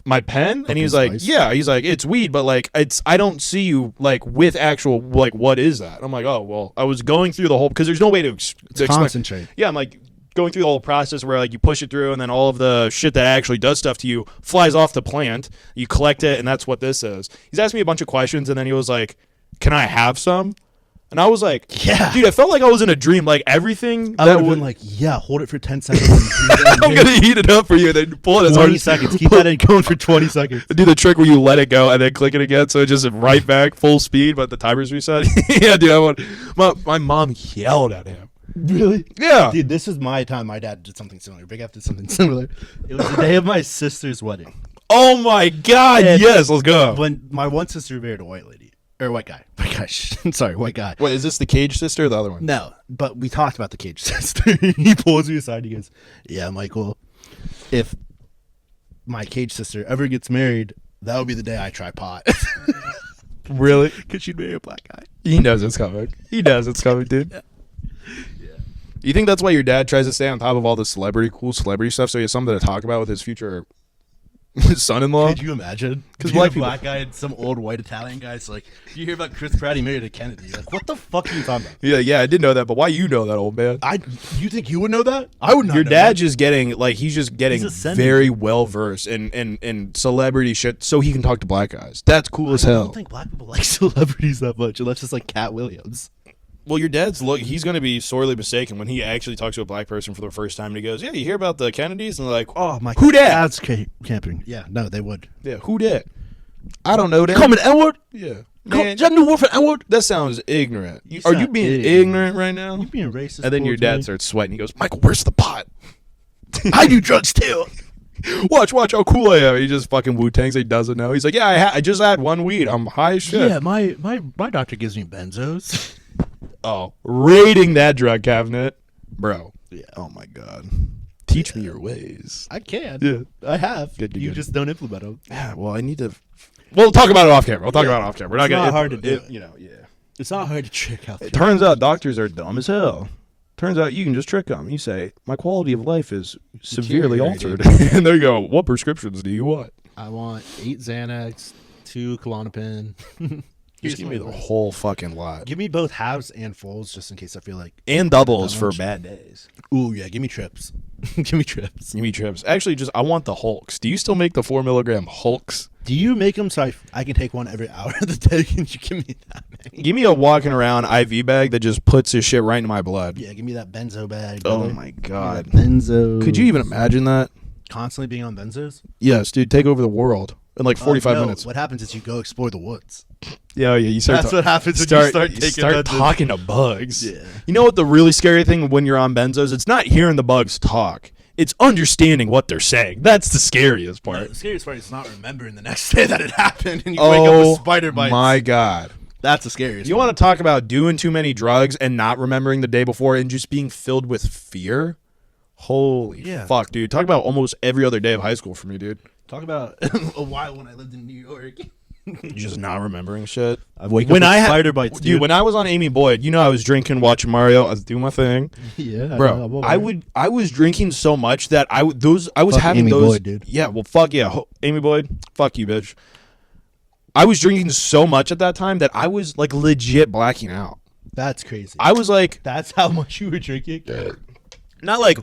"My pen." And he was like, spice? "Yeah." He's like, "It's weed, but like, I don't see you like with actual like what is that?" I'm like, "Oh well, I was going through the whole because there's no way to explain." Concentrate. Yeah, I'm like going through the whole process where like you push it through and then all of the shit that actually does stuff to you flies off the plant. You collect it, and that's what this is. He's asked me a bunch of questions, and then he was like, "Can I have some?" And I was like, Yeah. dude, I felt like I was in a dream. Like everything I that would have would been like, yeah, hold it for 10 seconds. I'm gonna heat it up for you and then pull it as hard 20 seconds. Keep that in going for 20 seconds. do the trick where you let it go and then click it again, so it just right back full speed, but the timer's reset. Yeah, dude. My mom yelled at him. Really? Yeah. Dude, this was my time. My dad did something similar. Big F did something similar. It was the day of my sister's wedding. Oh my God. And yes, let's go. When my one sister married a white lady. Or white guy. White guy. Sorry, white guy. Wait, is this the Cage sister or the other one? No, but we talked about the Cage sister. He pulls me aside. He goes, yeah, Michael, if my Cage sister ever gets married, that would be the day I try pot. Really? Because she'd marry a black guy. He knows it's coming. He knows it's coming, dude. Yeah. You think that's why your dad tries to stay on top of all the cool celebrity stuff, so he has something to talk about with his future son-in-law? Could you imagine? Because black black guy and some old white Italian guy's like, you hear about Chris Pratt, he married a Kennedy. You're like, what the fuck are you talking about? Yeah, I did know that, but why you know that, old man? You think you would know that? I would not. Your know dad that. just getting like he's ascending. very well versed in celebrity shit, so he can talk to black guys. That's cool as I hell. don't think black people like celebrities that much, unless it's like Cat Williams. Well, your dad's he's going to be sorely mistaken when he actually talks to a black person for the first time and he goes, yeah, you hear about the Kennedys? And they're like, Oh my who dat? dad's camping. Yeah, no, they would. Yeah, who dat? I don't know that. Coming N-word? Yeah. Is that new word for N-word? That sounds ignorant. You Are you sound being ignorant. ignorant right now? You being racist? And then your towards me? dad starts sweating. He goes, Michael, where's the pot? I do drugs too. Watch how cool I am. He just fucking Wu-Tangs. He doesn't know. He's like, yeah, I just had one weed. I'm high as shit. Yeah, my doctor gives me benzos. Oh, raiding that drug cabinet. Bro. Yeah. Oh, my God. Teach me your ways. I can. Yeah. I have. Good, you good. just don't implement them. Yeah, well, I need to... We'll talk about it off camera. We're not It's gonna... not hard to do it. You know, yeah. It's not hard to trick out. It turns out doctors are dumb as hell. Turns out you can just trick them. You say, my quality of life is severely altered. And there you go. What prescriptions do you want? I want 8 Xanax, 2 Klonopin. Just give me the whole fucking lot. Give me both halves and fulls just in case I feel like. And doubles for bad days. Ooh, yeah, give me trips. Give me trips. Give me trips. Actually, I want the Hulks. Do you still make the 4 milligram Hulks? Do you make them so I can take one every hour of the day? Can you give me that many? Give me a walking around IV bag that just puts his shit right in my blood. Yeah, give me that benzo bag. Oh brother. my God. Benzo. Could you even imagine that? Constantly being on benzos? Yes, dude. Take over the world in like 45 No, minutes. What happens is you go explore the woods. Yeah, you start. That's what happens when you start taking benzos. talking to bugs. Yeah. You know what the really scary thing when you're on benzos? It's not hearing the bugs talk. It's understanding what they're saying. That's the scariest part. The scariest part is not remembering the next day that it happened and you wake up with spider bites. My God. That's the scariest You part. want to talk about doing too many drugs and not remembering the day before and just being filled with fear? Holy fuck, dude. Talk about almost every other day of high school for me, dude. Talk about a while when I lived in New York. Just not remembering shit. I wake up with spider bites, dude. When I was on Amy Boyd, I was drinking, watching Mario. I was doing my thing. Yeah, Bro, I was drinking so much that I was Fuck having Amy those. Boyd, dude. Yeah, well, fuck yeah, Amy Boyd. Fuck you, bitch. I was drinking so much at that time that I was like legit blacking out. That's crazy. I was like, That's how much you were drinking? not like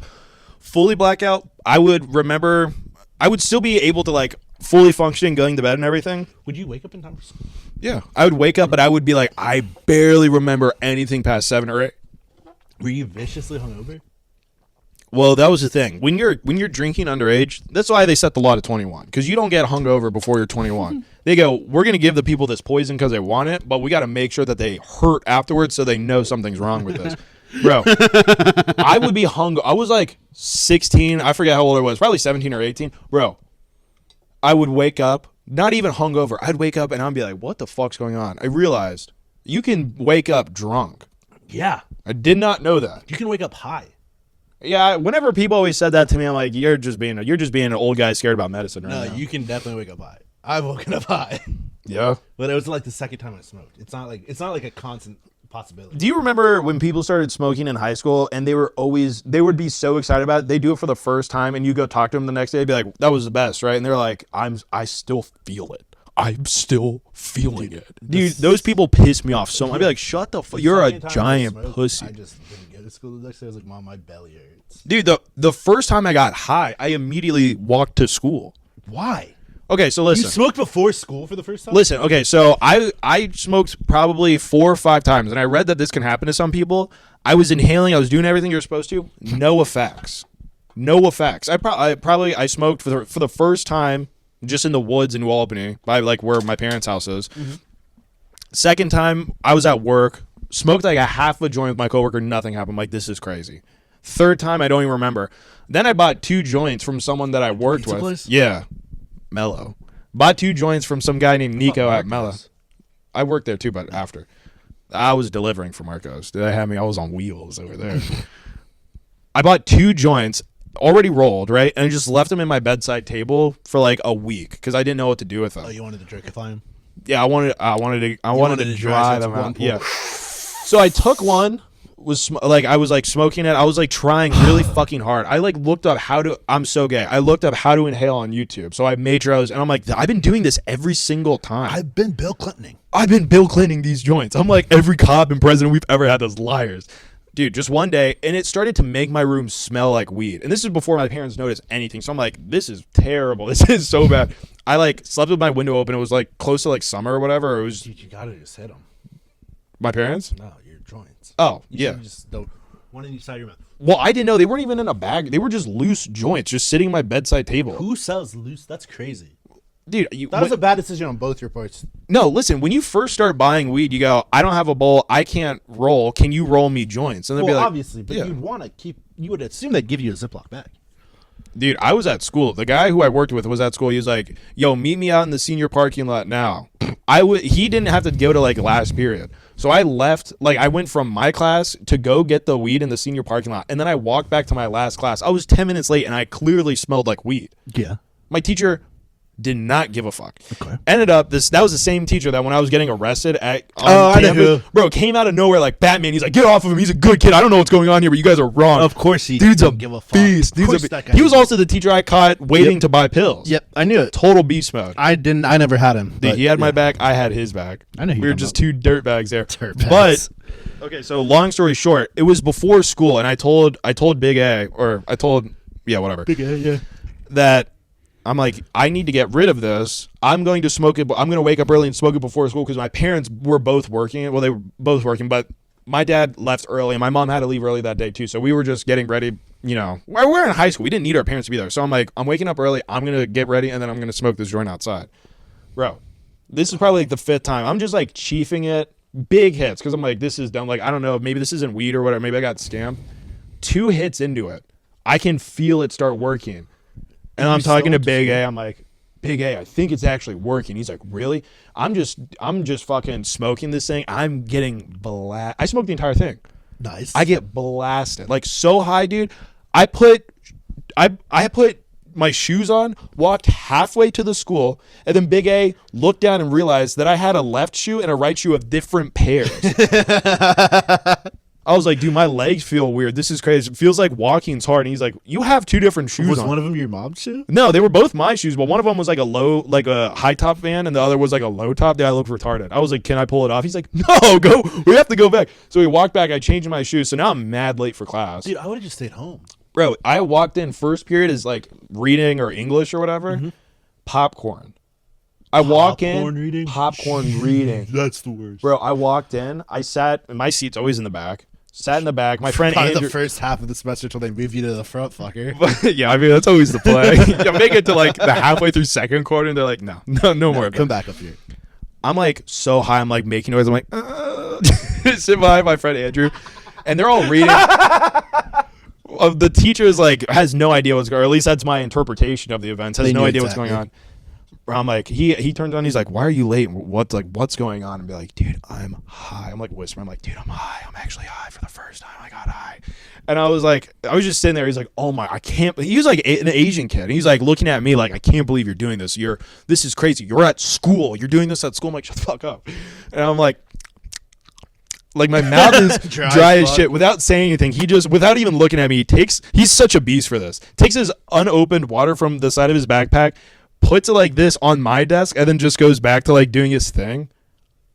fully blackout. I would remember. I would still be able to like fully function, going to bed and everything. Would you wake up in time for school? Yeah, I would wake up, but I would be like, I barely remember anything past 7 or 8. Were you viciously hungover? Well, that was the thing. When you're drinking underage, that's why they set the law to 21, because you don't get hungover before you're 21. They go, we're going to give the people this poison because they want it, but we got to make sure that they hurt afterwards so they know something's wrong with this. Bro, I would be I was like 16. I forget how old I was. Probably 17 or 18. Bro, I would wake up, not even hungover. I'd wake up and I'd be like, what the fuck's going on? I realized you can wake up drunk. Yeah. I did not know that. You can wake up high. Yeah, whenever people always said that to me, I'm like, you're just being an old guy scared about medicine right No, now. you can definitely wake up high. I've woken up high. Yeah. But it was like the second time I smoked. It's not like a constant possibility. Do you remember when people started smoking in high school and they would be so excited about it, they do it for the first time and you go talk to them the next day and be like, that was the best, right? And they're like, I still feel it. I'm still feeling it. Dude, those people piss me off so much. I'd be like, shut the fuck. You're a giant pussy. I just didn't go to school the next day. I was like, Mom, my belly hurts. Dude, the first time I got high, I immediately walked to school. Why? Okay, so You listen. smoked before school for the first time? Listen, okay, so I smoked probably 4 or 5 times, and I read that this can happen to some people. I was inhaling, I was doing everything you're supposed to. No effects. No effects. I smoked for the first time just in the woods in New Albany, by like where my parents' house is. Mm-hmm. Second time, I was at work, smoked like a half a joint with my coworker, nothing happened. I'm like, this is crazy. Third time, I don't even remember. Then I bought 2 joints from someone that I worked Pizza with. place? Yeah. Mellow. Bought 2 joints from some guy named Nico at Mellow. I worked there too, but after. I was delivering for Marcos. Did they have me? I was on wheels over there. I bought 2 joints, already rolled, right? And I just left them in my bedside table for like a week because I didn't know what to do with them. Oh, you wanted to jerkify him? Yeah, I wanted to dry them out. Yeah. So I took one. I was like smoking it. I was like trying really fucking hard. I like looked up how to. I'm so gay. I looked up how to inhale on YouTube. So I made sure and I'm like, I've been doing this every single time. I've been Bill Clintoning. I've been Bill Clintoning these joints. I'm like every cop and president we've ever had as liars. Dude, just one day, and it started to make my room smell like weed. And this is before my parents noticed anything. So I'm like, this is terrible. This is so bad. I like slept with my window open. It was like close to like summer or whatever. It was. Dude, you gotta just hit them. My parents? No, your joints. Oh, You yeah. just don't. One in each side of your mouth. Well, I didn't know. They weren't even in a bag. They were just loose joints just sitting at my bedside table. Who sells loose? That's crazy. Dude, That was a bad decision on both your parts. No, listen, when you first start buying weed, you go, I don't have a bowl. I can't roll. Can you roll me joints? And they'd be like, obviously, but you'd want to keep. You would assume they'd give you a Ziploc bag. Dude, I was at school. The guy who I worked with was at school. He was like, yo, meet me out in the senior parking lot now. He didn't have to go to like last period. So I left, like I went from my class to go get the weed in the senior parking lot. And then I walked back to my last class. I was 10 minutes late and I clearly smelled like weed. Yeah. My teacher did not give a fuck. Okay. Ended up that was the same teacher that when I was getting arrested at I know who. Bro, came out of nowhere like Batman. He's like, get off of him. He's a good kid. I don't know what's going on here, but you guys are wrong. Of course he Dude's a give a fuck. beast. He was also the teacher I caught waiting to buy pills. Yep, I knew it. Total beast mode. I never had him. Dude, he had my back. I had his back. I know. We were just 2 dirt bags there. But okay, so long story short, it was before school, and I told Big A, or I told whatever. Big A, yeah. That I'm like, I need to get rid of this. I'm going to smoke it. I'm going to wake up early and smoke it before school because my parents were both working. Well, they were both working, but my dad left early and my mom had to leave early that day too. So we were just getting ready. You know, we're in high school. We didn't need our parents to be there. So I'm like, I'm waking up early. I'm going to get ready and then I'm going to smoke this joint outside. Bro, this is probably like the 5th time. I'm just like chiefing it. Big hits because I'm like, this is dumb. Like, I don't know. Maybe this isn't weed or whatever. Maybe I got scammed. 2 hits into it. I can feel it start working. And I'm talking to Big A. I'm like, Big A, I think it's actually working. He's like, really? I'm just fucking smoking this thing. I'm getting blasted. I smoked the entire thing. Nice. I get blasted. Like so high, dude. I put my shoes on, walked halfway to the school, and then Big A looked down and realized that I had a left shoe and a right shoe of different pairs. I was like, dude, my legs feel weird. This is crazy. It feels like walking's hard. And he's like, you have 2 different shoes Was on. one of them your mom's shoe? No, they were both my shoes, but one of them was like a high top Van, and the other was like a low top. Dude, I looked retarded. I was like, can I pull it off? He's like, no, go. We have to go back. So we walked back. I changed my shoes. So now I'm mad late for class. Dude, I would have just stayed home. Bro, I walked in. First period is like reading or English or whatever. Mm-hmm. Popcorn. I walk in. Popcorn reading. That's the worst. Bro, I walked in. I sat, and my seat's always in the back. Sat in the back. My friend Probably Andrew. the first half of the semester till they move you to the front, fucker. Yeah, I mean that's always the play. You make it to like the halfway through second quarter, and they're like, no more. Come back up here. I'm like so high. I'm like making noise. I'm like, sit behind my friend Andrew, and they're all reading. The teacher is like has no idea what's going on. Or at least that's my interpretation of the events. Has no idea what's going on. I'm like, he turns on, he's like, why are you late? What's going on? And be like, dude, I'm high. I'm like whispering, I'm like, dude, I'm high. I'm actually high for the first time. I got high. And I was just sitting there. He's like, oh my, I can't. He was like an Asian kid. And he's like looking at me like, I can't believe you're doing this. This is crazy. You're at school. You're doing this at school. I'm like, shut the fuck up. And I'm like my mouth is dry as shit. Without saying anything, he just, without even looking at me, he's such a beast for this. Takes his unopened water from the side of his backpack, puts it like this on my desk, and then just goes back to like doing his thing.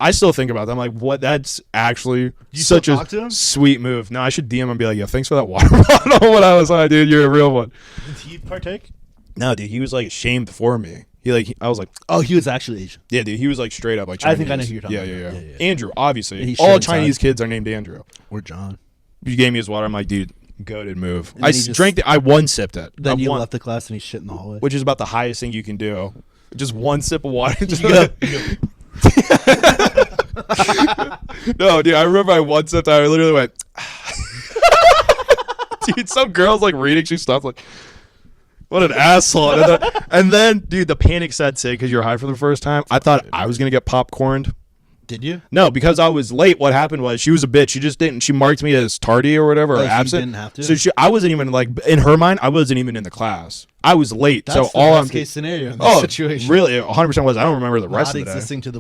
I still think about that. I'm like, what? That's actually such a sweet move. No, I should DM him and be like, yo, thanks for that water bottle when I was high, dude. You're a real one. Did he partake? No, dude, he was like ashamed for me. I was like, Oh, he was actually Asian. yeah, dude, he was like straight up like I Chinese. think I know who you're talking about. Yeah. Andrew, obviously. He All showed Chinese inside. kids are named Andrew. Or John. You gave me his water. I'm like, dude, goated move. And I then he just- drank it. I one sipped it. Then I you one- left the class and he shit in the hallway. which is about the highest thing you can do. Just one sip of water. Just You go- No, dude, I remember I one sipped. I literally went. Dude, some girl's like reading. She stopped like, what an asshole. And then, dude, the panic set in because you're high for the first time. I thought I was gonna get popcorned. Did you? No, because I was late. What happened was she was a bitch. She just didn't. She marked me as tardy or whatever, or Like, you absent. didn't have to? So I wasn't even like in her mind. I wasn't even in the class. I was late. That's so the all best case scenario in this Oh, situation. really? 100% was. I don't remember the rest Not of the day. existing to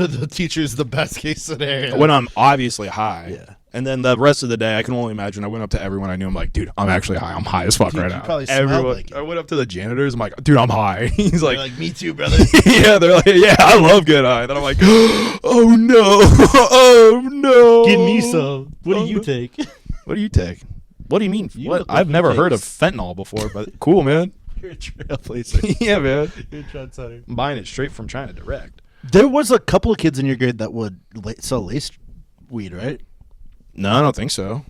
the teachers the best case scenario. When I'm obviously high. Yeah. And then the rest of the day, I can only imagine. I went up to everyone I knew. I'm like, dude, I'm actually high. I'm high as fuck Dude, right you now. probably smelled Everyone. like it. I went up to the janitors. I'm like, dude, I'm high. He's They're like, like, me too, brother. yeah. They're like, yeah, I love getting high. Then I'm like, oh no, oh no. Give me some. What do you take? What do you take? What do you mean? You What? look like I've you never take heard of fentanyl before, but cool, man. You're a trailblazer. Yeah, man. You're a trendsetter. I'm buying it straight from China direct. There was a couple of kids in your grade that would sell laced weed, right? No, I don't think so.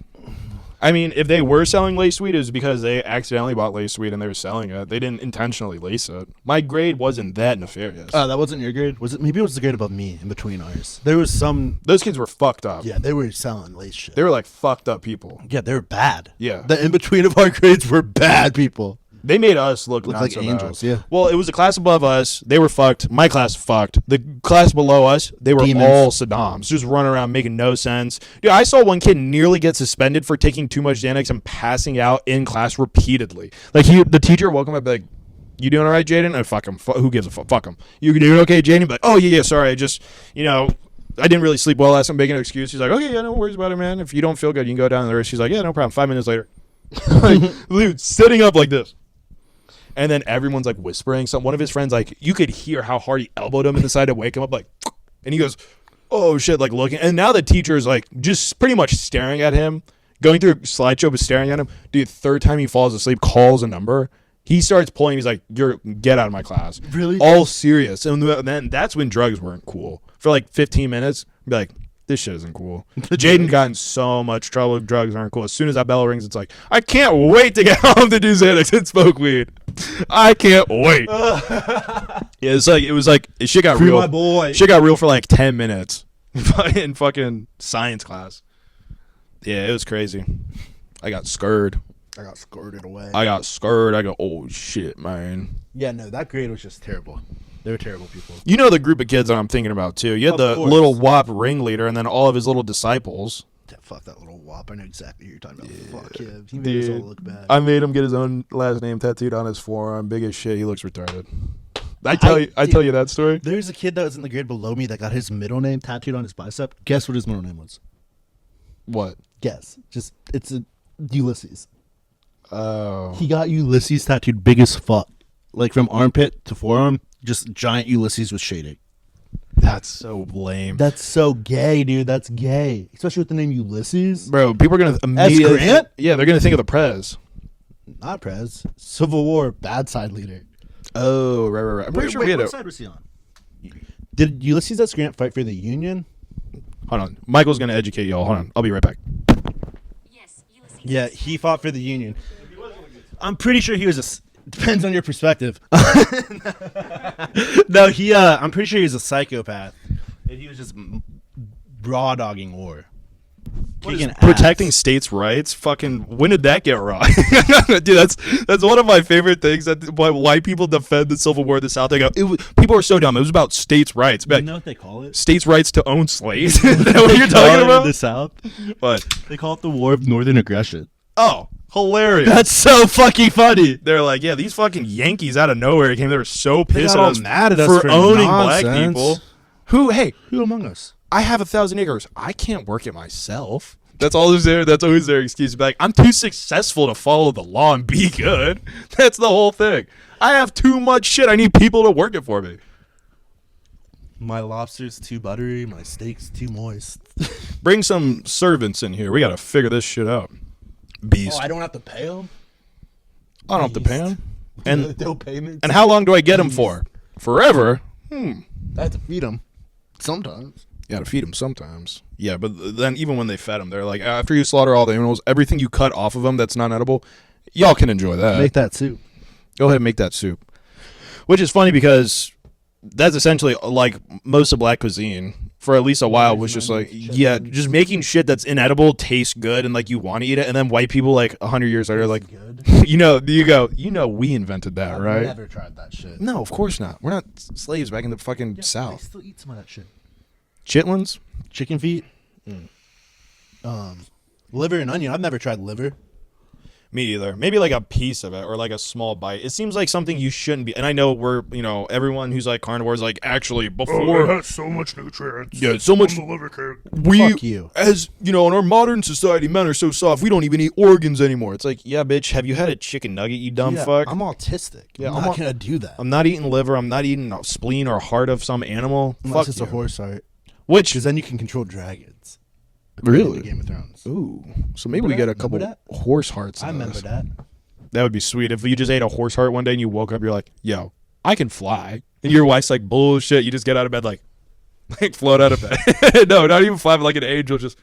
I mean, if they were selling lace weed, it was because they accidentally bought lace weed and they were selling it. They didn't intentionally lace it. My grade wasn't that nefarious. That wasn't your grade? Was it? Maybe it was the grade above me in between ours. There was some. Those kids were fucked up. Yeah, they were selling lace shit. They were like fucked up people. Yeah, they were bad. Yeah. The in between of our grades were bad people. They made us look not like so angels, bad. yeah. Well, it was a class above us. They were fucked. My class fucked. The class below us, they were Demons. all Saddams, just running around making no sense. Dude, I saw one kid nearly get suspended for taking too much Xanax and passing out in class repeatedly. Like the teacher woke him up like, "You doing all right, Jaden?" Oh, fuck him. Who gives a fuck? Fuck him. You doing okay, Jaden? But oh yeah, sorry. I just I didn't really sleep well last night. Making an excuse. She's like, okay, yeah, no worries about it, man. If you don't feel good, you can go down there. She's like, yeah, no problem. 5 minutes later, like, dude, sitting up like this. And then everyone's like whispering. One of his friends, like, you could hear how hard he elbowed him in the side to wake him up, like, and he goes, oh shit, like looking. And now the teacher's like just pretty much staring at him, going through a slideshow, but staring at him. Dude, third time he falls asleep, calls a number. He starts pulling. He's like, get out of my class. Really? All serious. And then that's when drugs weren't cool. For like 15 minutes, be like, this shit isn't cool. Jaden got in so much trouble with drugs aren't cool. As soon as that bell rings, it's like, I can't wait to get home to do Xanax and smoke weed. I can't wait. Yeah, it was like shit got Free real. my boy. Shit got real for like 10 minutes in fucking science class. Yeah, it was crazy. I got scared. I got squirted away. I got scared. I go, oh shit, man. Yeah, no, that grade was just terrible. They were terrible people. You know the group of kids that I'm thinking about too. You had Of the course. little WAP ringleader and then all of his little disciples. Yeah, fuck that little wop. I know exactly who you're talking about. Fuck him. He made us all Dude, look bad. I made him get his own last name tattooed on his forearm. Big as shit. He looks retarded. I tell you that story. There's a kid that was in the grade below me that got his middle name tattooed on his bicep. Guess what his middle name was? What? Guess. Just it's a Ulysses. Oh. He got Ulysses tattooed big as fuck. Like from armpit to forearm, just giant Ulysses with shading. That's so lame. That's so gay, dude. That's gay. Especially with the name Ulysses. Bro, people are going to immediately... Grant? Yeah, they're going to think of the Prez. Not Prez. Civil War bad side leader. Oh, right. I'm pretty sure we had what a... side was he on? Did Ulysses S. Grant fight for the Union? Hold on. Michael's going to educate y'all. Hold on. I'll be right back. Yes, Ulysses. Yeah, he fought for the Union. I'm pretty sure he was a... Depends on your perspective. No, I'm pretty sure he was a psychopath. And he was just raw dogging war. Kicking Protecting ass. states' rights? Fucking, when did that get wrong? Dude, that's one of my favorite things, that why white people defend the Civil War in the South. They go, people are so dumb. It was about states' rights. You Like, know what they call it? states' rights to own slaves? Is that what They you're call talking it about? in the South? What? They call it the War of Northern Aggression. Oh, hilarious. That's so fucking funny. They're like, yeah, these fucking Yankees out of nowhere came. They were so pissed got at all us mad at us for for owning black nonsense. people. Hey, Who among us? I have 1,000 acres. I can't work it myself. That's always their excuse. Be like, I'm too successful to follow the law and be good. That's the whole thing. I have too much shit. I need people to work it for me. My lobster's too buttery. My steak's too moist. Bring some servants in here. We got to figure this shit out. Beast. I don't have to pay them? I don't have to pay him. And no payments. how long do I get him for? Forever? I have to feed them sometimes. You gotta feed them sometimes. Yeah, but then even when they fed them, they're like, after you slaughter all the animals, everything you cut off of them that's not edible, y'all can enjoy that. Make that soup. Go ahead and make that soup. Which is funny because that's essentially like most of black cuisine for at least a while was just like, yeah, just making shit that's inedible taste good and like you want to eat it. And then white people like 100 years later are like, Good. we invented that, I've right? never tried that shit. No, of course not. We're not slaves back in the fucking I South. still eat some of that shit. Chitlins? Chicken feet. Liver and onion. I've never tried liver. Me either. Maybe like a piece of it or like a small bite. It seems like something you shouldn't be. And I know we're, everyone who's like carnivore is like, actually, before. it has so much nutrients. Yeah, so much. On the liver cake. We, Fuck you. as in our modern society, men are so soft. We don't even eat organs anymore. It's like, yeah, bitch, have you had a chicken nugget, you dumb Yeah, fuck? I'm autistic. Yeah, I'm I'm not au- gonna do that. I'm not eating liver. I'm not eating a spleen or heart of some animal. Unless Fuck it's you. a horse heart. Which, Because then you can control dragons. really? In Game of Thrones. Ooh. So maybe we Remember get a that? couple Remember horse hearts. I in remember this. that. That would be sweet. If you just ate a horse heart one day and you woke up, you're like, yo, I can fly. And your wife's like, bullshit. You just get out of bed like float out of bed. No, not even fly, but like an angel just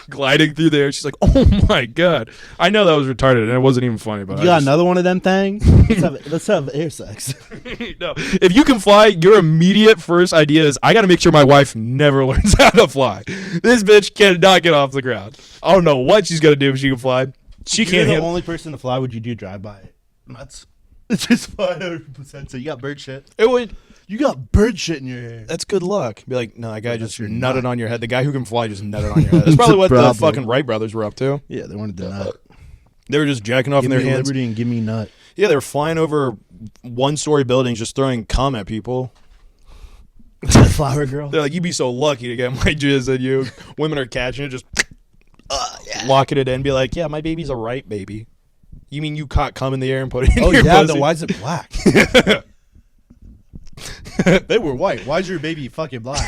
gliding through there. She's like, oh my God. I know that was retarded and it wasn't even funny, but You got another one of them things? let's have air sex. No, if you can fly, your immediate first idea is, I got to make sure my wife never learns how to fly. This bitch cannot get off the ground. I don't know what she's going to do if she can fly. She If can't you're the handle only person to fly, would you do drive-by nuts? It's just fly 100%. So you got bird shit. it. Would. You got bird shit in your hair. That's good luck. Be like, no, that guy just your nutted nut. on your head. The guy who can fly just nutted on your head. That's probably what the problem. fucking Wright brothers were up to. Yeah, they wanted to nut. They were just jacking off Give in me their hands. liberty and give me nut. Yeah, they were flying over one-story buildings, just throwing cum at people. Flower girl. They're like, you'd be so lucky to get my jizz in you. Women are catching it, just locking it in, be like, yeah, my baby's a Wright baby. You mean you caught cum in the air and put it in Oh your yeah, pussy? then why is it black? They were white. Why is your baby fucking black?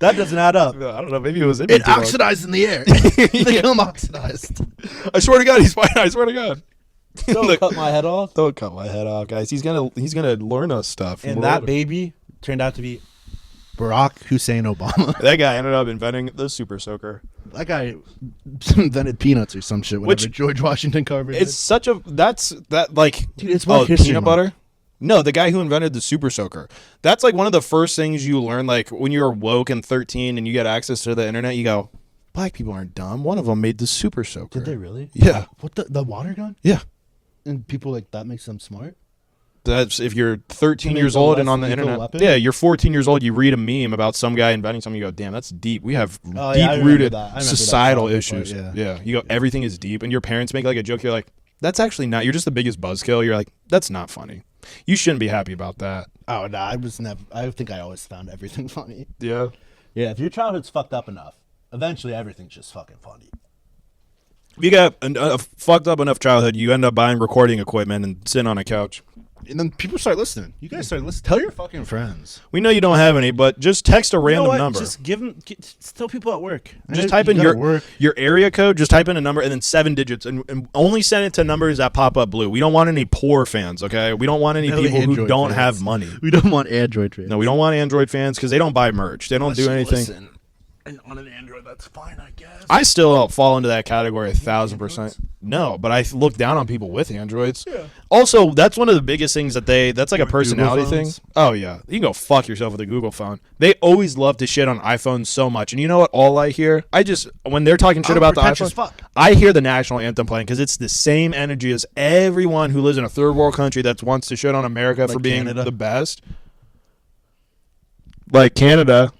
That doesn't add up. I don't know. Maybe it was It oxidized in the air. They come oxidized. I swear to God, he's fine. I swear to God. Don't cut my head off. Don't cut my head off, guys. He's gonna learn us stuff. And We're that older. baby turned out to be Barack Hussein Obama. That guy ended up inventing the super soaker. That guy invented peanuts or some shit. Whatever Which- George Washington Carver. It's such a Dude, it's Black History peanut Month. butter. No, the guy who invented the super soaker. That's like one of the first things you learn. Like when you're woke and 13 and you get access to the internet, you go, black people aren't dumb. One of them made the super soaker. Did they really? Yeah. What the water gun? Yeah. And people like that makes them smart. That's if you're 13 To years make a old and less on the lethal internet. weapon? Yeah, you're 14 years old. You read a meme about some guy inventing something. You go, damn, that's deep. We have Oh, yeah, I remember deep-rooted that. I remember that societal part, issues. yeah. You go, everything is deep. And your parents make like a joke. You're like, that's actually not. You're just the biggest buzzkill. You're like, that's not funny. You shouldn't be happy about that. Oh no, I was never. I think I always found everything funny. Yeah. Yeah, if your childhood's fucked up enough, eventually everything's just fucking funny. If you got a fucked up enough childhood, you end up buying recording equipment and sitting on a couch. And then people start listening. You guys start listening. Tell your fucking friends. We know you don't have any, but just text a random number. Just give them. Tell people at work. Just type in your area code. Just type in a number and then 7 digits, and only send it to numbers that pop up blue. We don't want any poor fans, okay? We don't want any No people who Android don't fans. have money. We don't want Android fans. No, we don't want Android fans because they don't buy merch. They don't do anything. And on an Android, that's fine, I guess. I still fall into that category 1,000%. No, but I look down on people with Androids. Yeah. Also, that's one of the biggest things that's like a personality thing. phones? Oh, yeah. You can go fuck yourself with a Google phone. They always love to shit on iPhones so much. And you know what? All I hear, when they're talking shit I'm about the pretentious iPhone, fuck. I hear the national anthem playing because it's the same energy as everyone who lives in a third world country that wants to shit on America for Like being Canada? the best. Like Canada.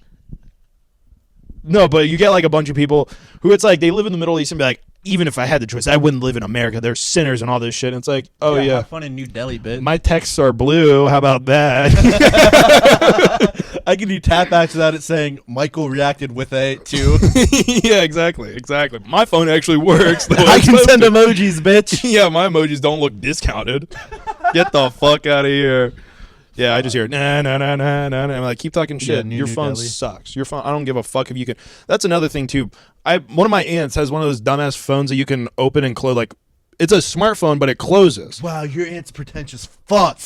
No, but you get like a bunch of people who it's like they live in the Middle East and be like, even if I had the choice, I wouldn't live in America. They're sinners and all this shit. And it's like, oh yeah, Have fun in New Delhi, bitch. my texts are blue. How about that? I can do tap backs without it saying Michael reacted with a too. Yeah, exactly. My phone actually works. the way I it's can supposed send to. emojis, bitch. Yeah, my emojis don't look discounted. Get the fuck out of here. Yeah, I just hear nah nah nah nah nah. I'm like, keep talking shit. New Your phone Delhi. sucks. Your phone. I don't give a fuck if you can. That's another thing too. One of my aunts has one of those dumbass phones that you can open and close. Like, It's a smartphone, but it closes. Wow, your aunt's pretentious. Fuck.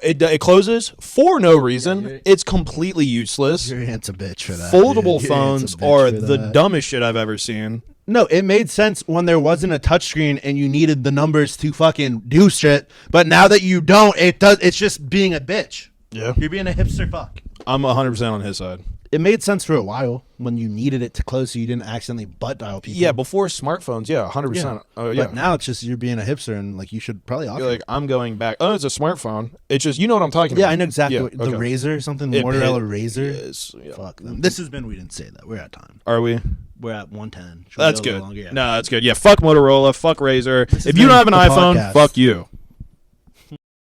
It closes for no reason. It's completely useless. Your aunt's a bitch for that. Foldable dude. Your aunt's phones a bitch are for the that. dumbest shit I've ever seen. No, it made sense when there wasn't a touchscreen and you needed the numbers to fucking do shit. But now that you don't, it does. It's just being a bitch. Yeah. You're being a hipster fuck. I'm 100% on his side. It made sense for a while when you needed it to close so you didn't accidentally butt dial people. Yeah, before smartphones, yeah, 100%. Oh, yeah. But now it's just you're being a hipster and like you should probably offer. You're like, I'm going back. Oh, it's a smartphone. It's just, you know what I'm talking about. Yeah, I know exactly. Yeah, What, okay. the Razor, something, It Motorola hit- Razor. Yes, yeah. Fuck them. This has been, we didn't say that. We're at time. Are we? We're at 110. Should we That's go a good. little longer? Yeah. No, that's good. Yeah, fuck Motorola, fuck Razor. has If you don't been have an the iPhone, podcast. fuck you.